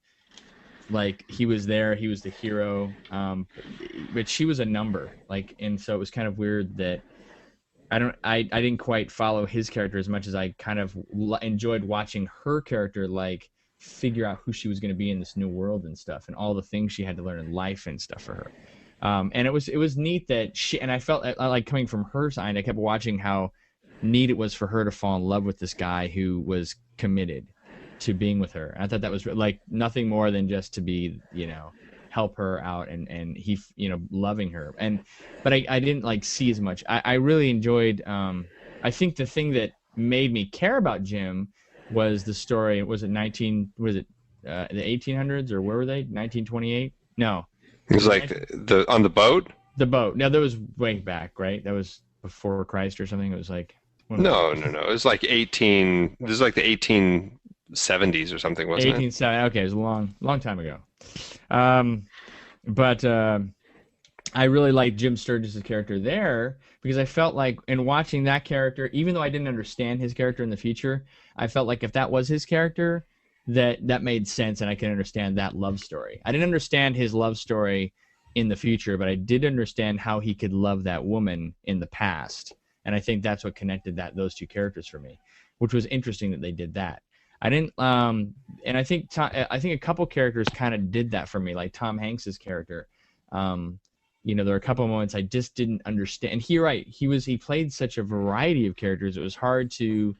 like he was there, he was the hero, but she was a number. And so it was kind of weird that I didn't quite follow his character as much as I kind of enjoyed watching her character figure out who she was going to be in this new world and stuff, and all the things she had to learn in life and stuff for her. And it was neat that I felt like, coming from her side, I kept watching how neat it was for her to fall in love with this guy who was committed to being with her. And I thought that was like nothing more than just to be, help her out and he, loving her. But I didn't see as much. I really enjoyed, I think the thing that made me care about Jim was the story. Was it the 1800s, or where were they? 1928? No. It was like on the boat? The boat. No, that was way back, right? That was before Christ or something. It was like... No. It was like this is like the 1870s or something, wasn't it? 1870. Okay, it was a long time ago. But I really liked Jim Sturgis' character there, because I felt like in watching that character, even though I didn't understand his character in the future, I felt like if that was his character, that made sense, and I can understand that love story. I didn't understand his love story in the future, but I did understand how he could love that woman in the past, and I think that's what connected those two characters for me, which was interesting that they did that. I didn't, and I think a couple characters kind of did that for me, like Tom Hanks's character. There were a couple of moments I just didn't understand. And he played such a variety of characters. It was hard to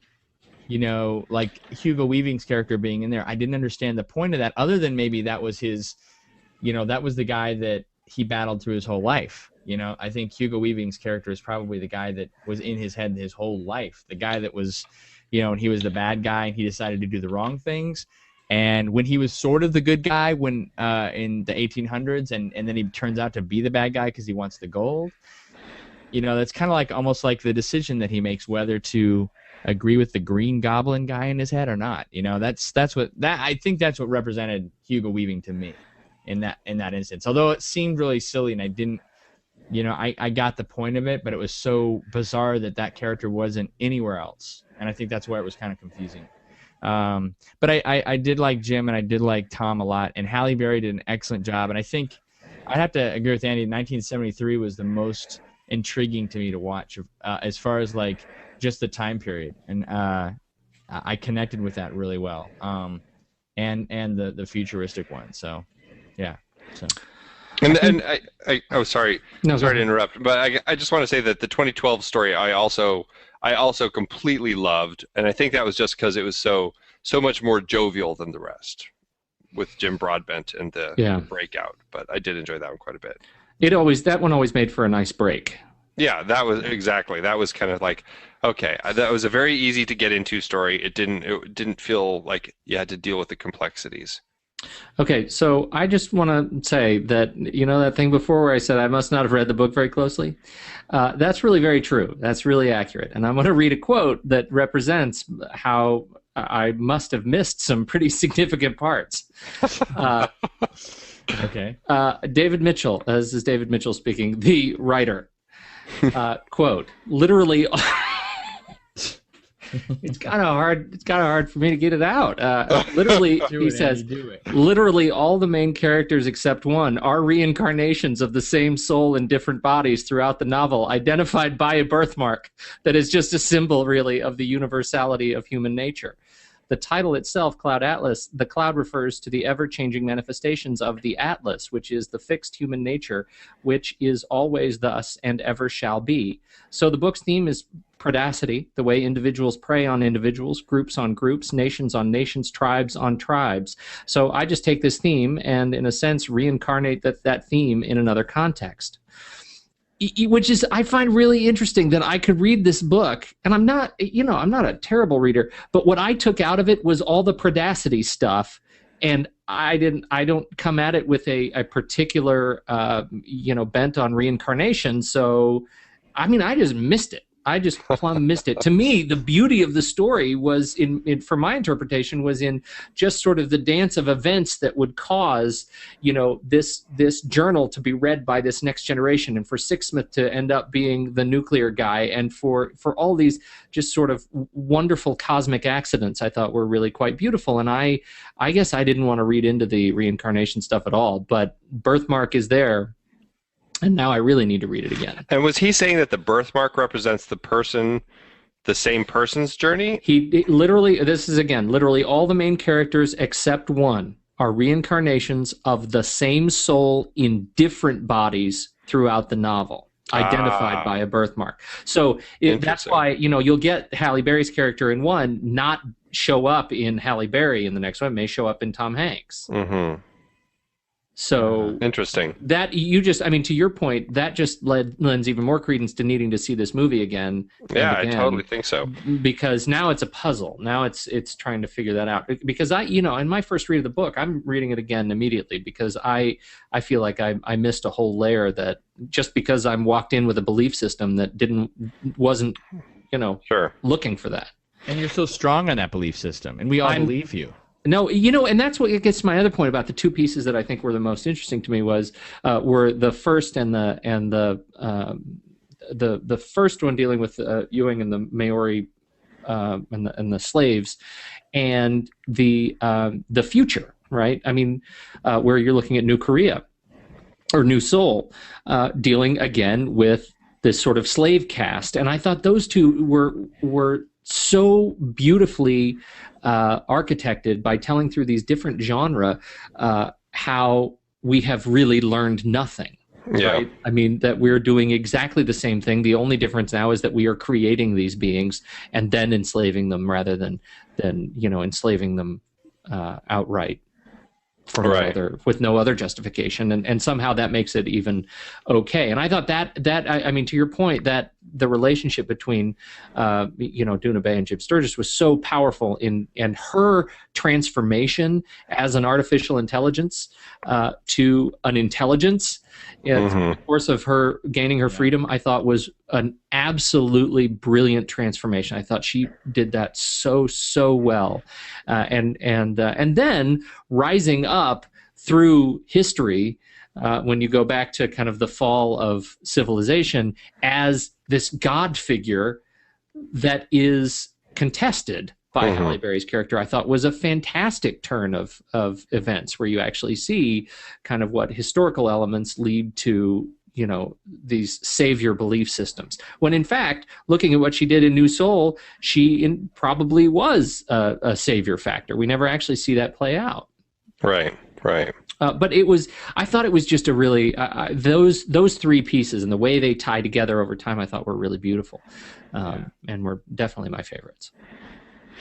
like Hugo Weaving's character being in there. I didn't understand the point of that, other than maybe that was his, that was the guy that he battled through his whole life. I think Hugo Weaving's character is probably the guy that was in his head his whole life. The guy that was, and he was the bad guy and he decided to do the wrong things. And when he was sort of the good guy in the 1800s, and then he turns out to be the bad guy because he wants the gold, that's kind of like almost like the decision that he makes whether to agree with the Green Goblin guy in his head or not. I think that's what represented Hugo Weaving to me in that instance. Although it seemed really silly, and I didn't, I got the point of it, but it was so bizarre that character wasn't anywhere else, and I think that's why it was kind of confusing. But I did like Jim, and I did like Tom a lot, and Halle Berry did an excellent job. And I think I'd have to agree with Andy. 1973 was the most intriguing to me to watch, as far as like just the time period, and I connected with that really well. And the futuristic one. So, yeah. So. And sorry to interrupt, but I just want to say that the 2012 story I also completely loved, and I think that was just because it was so much more jovial than the rest, with Jim Broadbent and the breakout. But I did enjoy that one quite a bit. That one always made for a nice break. Yeah, that was kind of like, okay, that was a very easy to get into story. It didn't feel like you had to deal with the complexities. Okay, so I just want to say that, that thing before where I said I must not have read the book very closely? That's really very true. That's really accurate. And I'm going to read a quote that represents how I must have missed some pretty significant parts. Okay. David Mitchell, this is David Mitchell speaking, the writer. Quote, literally... It's kind of hard for me to get it out. Literally, he says, literally all the main characters except one are reincarnations of the same soul in different bodies throughout the novel, identified by a birthmark that is just a symbol, really, of the universality of human nature. The title itself, Cloud Atlas, the cloud refers to the ever-changing manifestations of the Atlas, which is the fixed human nature, which is always thus and ever shall be. So the book's theme is predacity, the way individuals prey on individuals, groups on groups, nations on nations, tribes on tribes. So I just take this theme and, in a sense, reincarnate that theme in another context. Which is, I find really interesting that I could read this book, and I'm not a terrible reader, but what I took out of it was all the predacity stuff, and I don't come at it with a particular, bent on reincarnation. So, I just missed it. I just plumb missed it. To me, the beauty of the story was for my interpretation, was in just sort of the dance of events that would cause, this journal to be read by this next generation, and for Sixsmith to end up being the nuclear guy, and for all these just sort of wonderful cosmic accidents, I thought were really quite beautiful. And I guess I didn't want to read into the reincarnation stuff at all, but Birthmark is there. And now I really need to read it again. And was he saying that the birthmark represents the same person's journey? This is again, literally all the main characters except one are reincarnations of the same soul in different bodies throughout the novel, identified by a birthmark. So that's why, you'll get Halle Berry's character in one not show up in Halle Berry in the next one. It may show up in Tom Hanks. Mm-hmm. So interesting. That to your point, that just lends even more credence to needing to see this movie again. Yeah, I totally think so. Because now it's a puzzle. Now it's trying to figure that out. Because in my first read of the book, I'm reading it again immediately because I feel like I missed a whole layer, that just because I'm walked in with a belief system that wasn't looking for that. And you're so strong on that belief system, and we all believe you. No, and that's what gets to my other point about the two pieces that I think were the most interesting to me were the first and the first one dealing with Ewing and the Maori and the slaves, and the future, right? Where you're looking at New Korea or New Seoul, dealing again with this sort of slave caste, and I thought those two were so beautifully architected by telling through these different genre how we have really learned nothing. Yeah. Right? I mean, that we're doing exactly the same thing. The only difference now is that we are creating these beings and then enslaving them rather than enslaving them outright for Right. with no other justification, and somehow that makes it even okay. And I thought I mean, to your point, that the relationship between Duna Bay and Jim Sturgis was so powerful in her transformation as an artificial intelligence to an intelligence through the course of her gaining her freedom. I thought was an absolutely brilliant transformation. I thought she did that so well, and then rising up through history when you go back to kind of the fall of civilization as this god figure that is contested by Halle Berry's character, I thought was a fantastic turn of events, where you actually see kind of what historical elements lead to, these savior belief systems. When in fact, looking at what she did in New Soul, she probably was a savior factor. We never actually see that play out. Right. But I thought it was just a really, those three pieces and the way they tie together over time, I thought were really beautiful, and were definitely my favorites.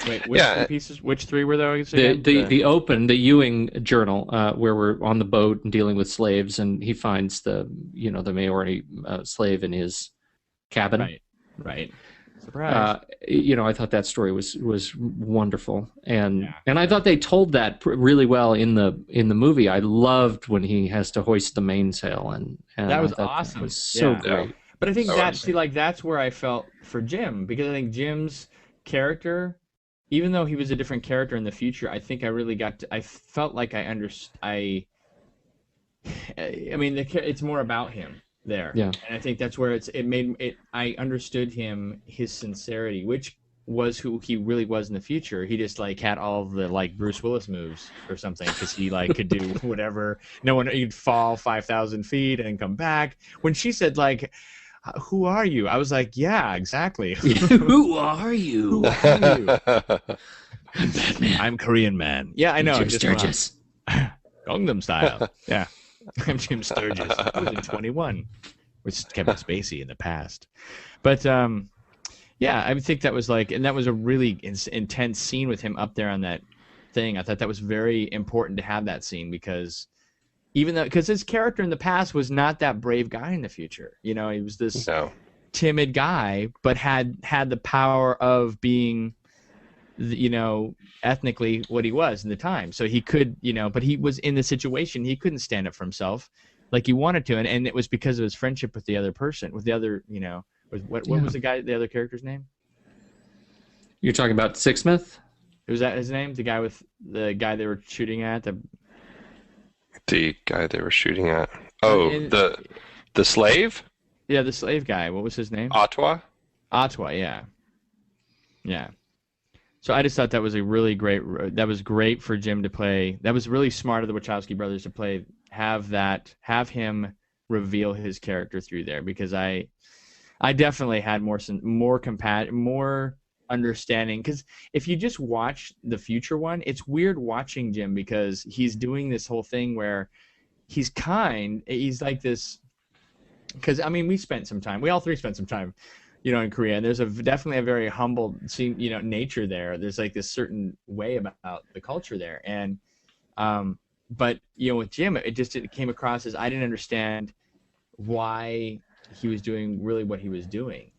Wait, which three pieces? Which three were there? The open, the Ewing journal, where we're on the boat and dealing with slaves, and he finds the Maori slave in his cabin. Right. Surprise. I thought that story was wonderful, and I thought they told that really well in the movie. I loved when he has to hoist the mainsail, and that was awesome. That was so great. Yeah. But I think that's where I felt for Jim, because I think Jim's character, even though he was a different character in the future, I think I really I felt like I understood. I mean, it's more about him there. Yeah. And I think that's where I understood his sincerity, which was who he really was in the future. He just had all the Bruce Willis moves or something, because he could do whatever. No one, he'd fall 5,000 feet and come back. When she said who are you? I was like, yeah, exactly. Who are you? Who are you? I'm Batman. I'm Korean man. Yeah, I know. Jim Sturgis. Gangnam Style. Yeah. I'm Jim Sturgis. I was in 21, which is Kevin Spacey in the past. But I think that was and that was a really intense scene with him up there on that thing. I thought that was very important to have that scene, because because his character in the past was not that brave guy in the future. He was this timid guy, but had the power of being, ethnically what he was in the time. So he could, but he was in the situation, he couldn't stand up for himself like he wanted to. And it was because of his friendship with the other person, with the other, what was the other character's name? You're talking about Sixsmith? Was that his name? The guy they were shooting at? The guy they were shooting at. Oh, the slave? Yeah, the slave guy. What was his name? Ottawa, yeah. Yeah. So I just thought that was that was great for Jim to play. That was really smart of the Wachowski brothers to have him reveal his character through there, because I definitely had more understanding, because if you just watch the future one, it's weird watching Jim, because he's doing this whole thing where he's like this, because I mean we all three spent some time in Korea, and there's definitely a very humble nature there. There's this certain way about the culture there, and but with Jim, it came across as I didn't understand why he was doing really what he was doing,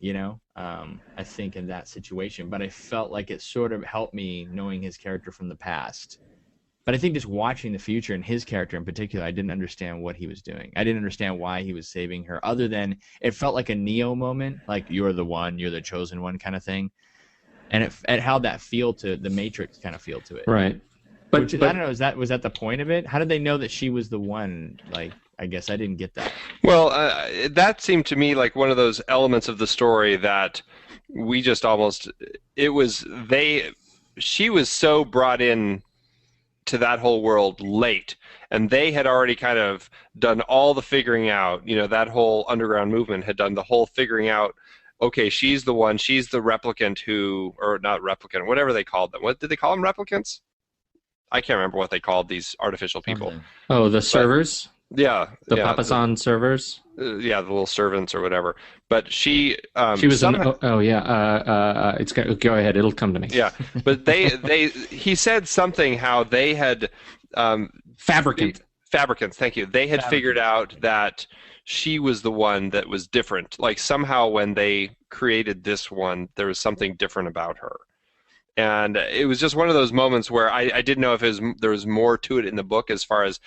I think in that situation. But I felt like it sort of helped me knowing his character from the past. But I think just watching the future and his character in particular, I didn't understand what he was doing. I didn't understand why he was saving her, other than it felt like a Neo moment, like you're the one, you're the chosen one kind of thing. And it had that feel to the Matrix kind of feel to it. Right. But I don't know, was that the point of it? How did they know that she was the one? I guess I didn't get that. Well, that seemed to me like one of those elements of the story that we just she was so brought in to that whole world late, and they had already kind of done all the figuring out. That whole underground movement had done the whole figuring out. Okay, she's the one. She's the replicant or not replicant, whatever they called them. What did they call them? Replicants? I can't remember what they called these artificial people. Oh, the servers? Yeah, The yeah, Papasan servers. yeah, the little servants or whatever. But she She was somehow, it's go ahead. It'll come to me. yeah, but he said something how they had um, Fabricant. fabricants. Thank you. They had figured out that she was the one that was different. Like somehow when they created this one, there was something different about her. And it was just one of those moments where I didn't know if there was more to it in the book as far as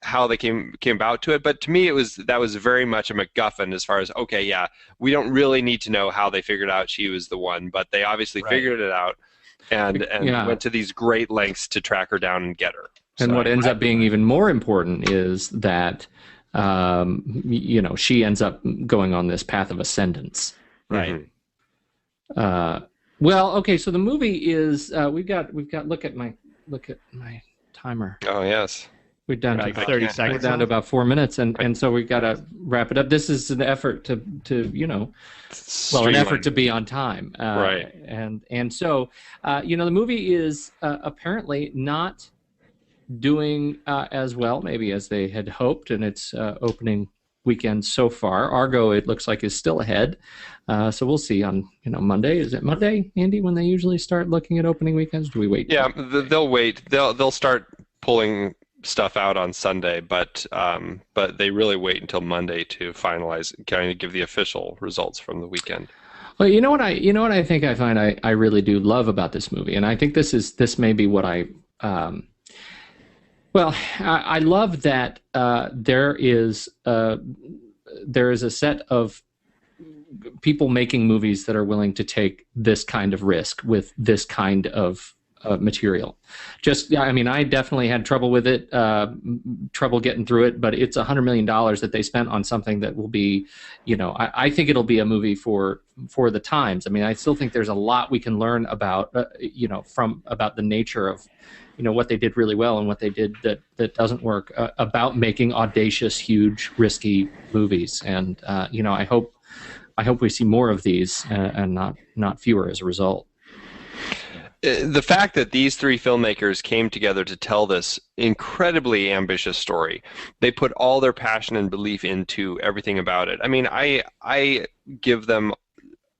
how they came about to it. But to me, that was very much a MacGuffin as far as, okay, yeah, we don't really need to know how they figured out she was the one, but they obviously figured it out and went to these great lengths to track her down and get her. And what ends up being even more important is that, she ends up going on this path of ascendance. Right. Well, okay. So the movie is we've got look at my timer. Oh yes. We're down to like 30 seconds. We're down to about 4 minutes, and so we've got to wrap it up. This is an effort to an effort to be on time. Right. And so the movie is apparently not doing as well maybe as they had hoped in its opening weekend so far. Argo, it looks like, is still ahead. So we'll see on Monday. Is it Monday, Andy, when they usually start looking at opening weekends? Do we wait? Yeah, they'll wait. They'll start pulling stuff out on Sunday, but they really wait until Monday to finalize, kind of give the official results from the weekend. Well, you know what I think I find I really do love about this movie, and I think this may be what I love that there is a set of people making movies that are willing to take this kind of risk with this kind of material. I definitely had trouble with it, trouble getting through it, but it's $100 million that they spent on something that will be, I think it'll be a movie for the times. I mean, I still think there's a lot we can learn about, about the nature of, what they did really well and what they did that doesn't work, about making audacious, huge, risky movies. And, I hope we see more of these and not fewer as a result. The fact that these three filmmakers came together to tell this incredibly ambitious story, they put all their passion and belief into everything about it. I mean, I give them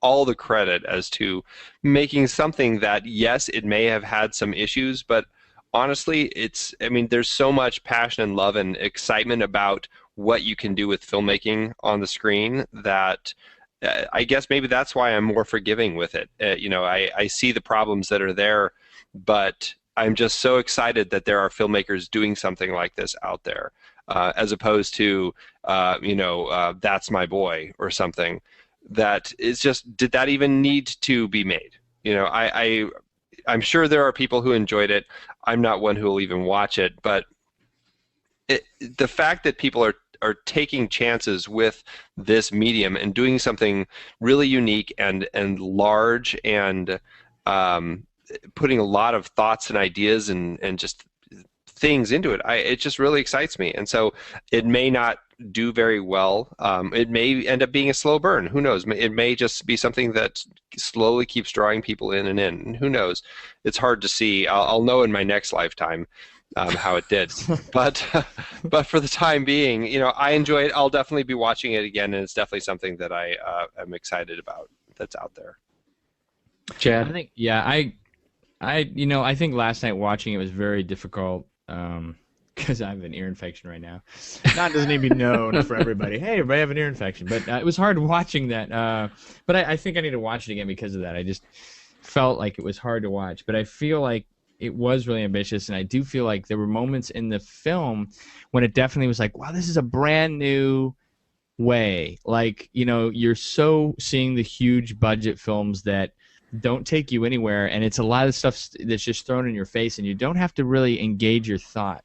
all the credit as to making something that, yes, it may have had some issues, but honestly, there's so much passion and love and excitement about what you can do with filmmaking on the screen that I guess maybe that's why I'm more forgiving with it. I see the problems that are there, but I'm just so excited that there are filmmakers doing something like this out there, as opposed to, That's My Boy or something that is just, did that even need to be made? I'm sure there are people who enjoyed it. I'm not one who will even watch it, but the fact that people are taking chances with this medium and doing something really unique and large and putting a lot of thoughts and ideas and just things into it, it just really excites me. And so it may not do very well. It may end up being a slow burn. Who knows? It may just be something that slowly keeps drawing people in and in. Who knows? It's hard to see. I'll know in my next lifetime how it did. But for the time being, I enjoy it. I'll definitely be watching it again, and it's definitely something that I am excited about that's out there. Chadd? I think, yeah, I think last night watching it was very difficult because I have an ear infection right now. Not doesn't even be known for everybody. Hey, everybody have an ear infection. But it was hard watching that. But I think I need to watch it again because of that. I just felt like it was hard to watch. But I feel like it was really ambitious, and I do feel like there were moments in the film when it definitely was like, wow, this is a brand new way. Like, you're so seeing the huge budget films that don't take you anywhere, and it's a lot of stuff that's just thrown in your face, and you don't have to really engage your thought.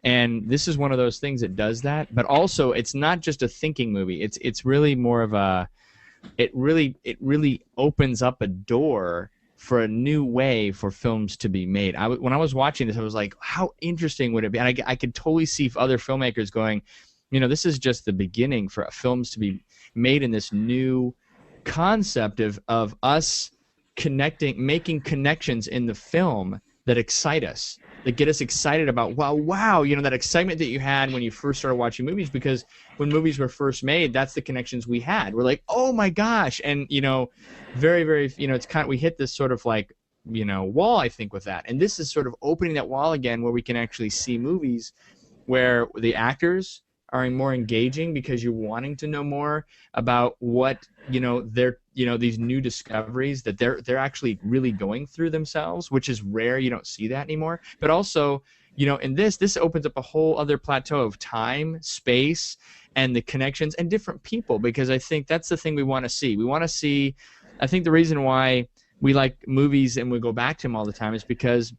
And this is one of those things that does that, but also it's not just a thinking movie. It's really more of it really opens up a door for a new way for films to be made. When I was watching this, I was like, how interesting would it be? And I could totally see other filmmakers going, this is just the beginning for films to be made in this new concept of us making connections in the film that excite us, that get us excited about, wow, that excitement that you had when you first started watching movies, because when movies were first made, that's the connections we had. We're like, oh my gosh. And, very, very, it's kind of, we hit this sort of like, wall, I think, with that. And this is sort of opening that wall again, where we can actually see movies where the actors are more engaging, because you're wanting to know more about what they're these new discoveries that they're actually really going through themselves, which is rare. You don't see that anymore. But also, in this opens up a whole other plateau of time, space, and the connections and different people, because I think that's the thing we want to see. We want to see. I think the reason why we like movies and we go back to them all the time is because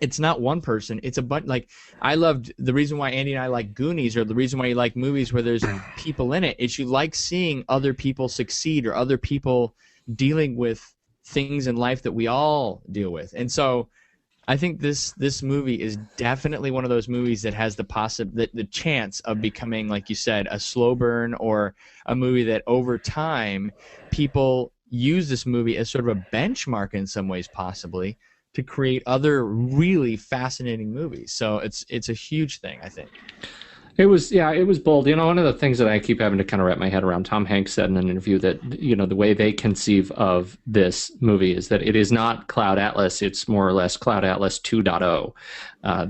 it's not one person. It's a bunch. Like, I loved the reason why Andy and I like Goonies, or the reason why you like movies where there's people in it, is you like seeing other people succeed, or other people dealing with things in life that we all deal with. And so I think this movie is definitely one of those movies that has the chance of becoming, like you said, a slow burn, or a movie that over time people use this movie as sort of a benchmark in some ways, possibly, to create other really fascinating movies. So it's a huge thing, I think. It was bold. One of the things that I keep having to kind of wrap my head around, Tom Hanks said in an interview that, the way they conceive of this movie is that it is not Cloud Atlas, it's more or less Cloud Atlas 2.0.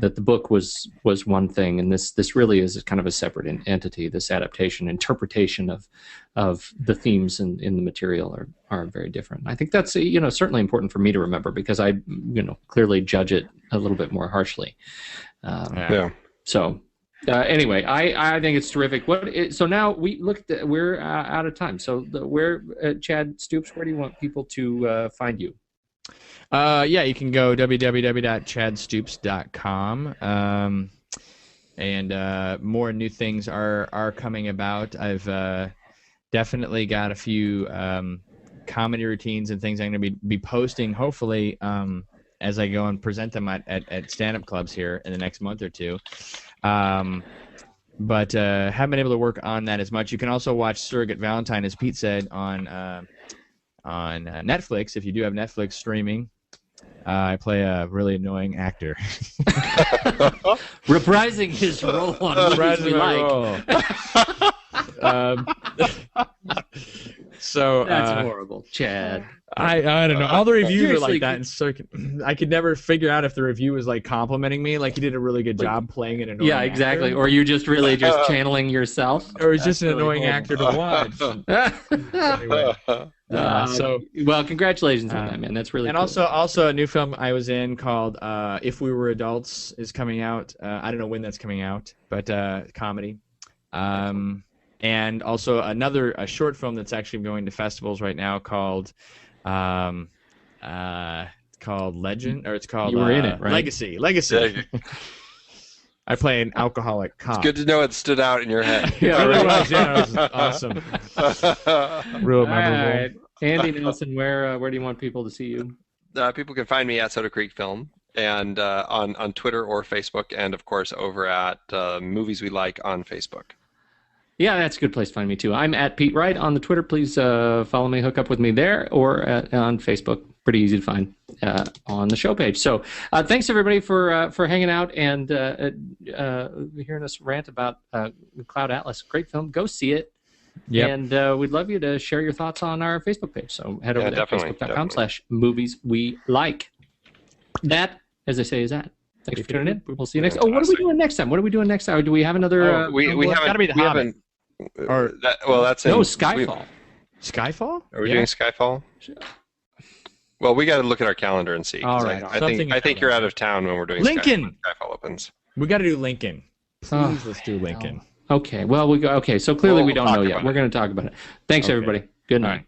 That the book was one thing, and this really is kind of a separate entity. This adaptation, interpretation of the themes in the material are very different. I think that's certainly important for me to remember, because I clearly judge it a little bit more harshly. Yeah. So. Anyway, I think it's terrific. So now we're out of time. So where, Chadd Stoops, where do you want people to find you? You can go www.chaddstoops.com. And more new things are coming about. I've definitely got a few comedy routines and things I'm going to be posting, hopefully, as I go and present them at stand-up clubs here in the next month or two. But haven't been able to work on that as much. You can also watch Surrogate Valentine, as Pete said, on Netflix. If you do have Netflix streaming, I play a really annoying actor. Reprising his role on Movies We Like. So that's horrible, Chadd. I don't know. All the reviews Seriously, are like that. And I could never figure out if the review was like complimenting me, like he did a really good job playing an annoying actor. Exactly. Or you just really just channeling yourself. Or he's just an annoying actor to watch. Anyway. Well, congratulations on that, man. That's really cool. And also a new film I was in called If We Were Adults is coming out. I don't know when that's coming out, but comedy. And also a short film that's actually going to festivals right now called Legend, or it's called You were in it, right? Legacy. I play an alcoholic cop. It's good to know it stood out in your head. Yeah, it really was. Yeah, it was awesome. Real memorable. All right. Andy Nelson, where do you want people to see you? People can find me at Soda Creek Film, and on Twitter or Facebook, and of course over at Movies We Like on Facebook. Yeah, that's a good place to find me too. I'm at Pete Wright on the Twitter. Please follow me, hook up with me there, or on Facebook. Pretty easy to find on the show page. So thanks everybody for hanging out and hearing us rant about Cloud Atlas. Great film. Go see it. Yep. And we'd love you to share your thoughts on our Facebook page. So head over to facebook.com/movieswelike. That, as I say, is that. Thanks for tuning in. We'll see you next. Oh, what are we doing next time? Or do we have another? We haven't. Got to be The Hobbit. That's no Skyfall. Skyfall? Are we doing Skyfall? Well, we got to look at our calendar and see. All right. I think you're out of town when we're doing Lincoln. Skyfall opens. We got to do Lincoln. Please, let's do Lincoln. Okay. Well, so clearly we don't know yet. We're going to talk about it. Thanks, everybody. Good night.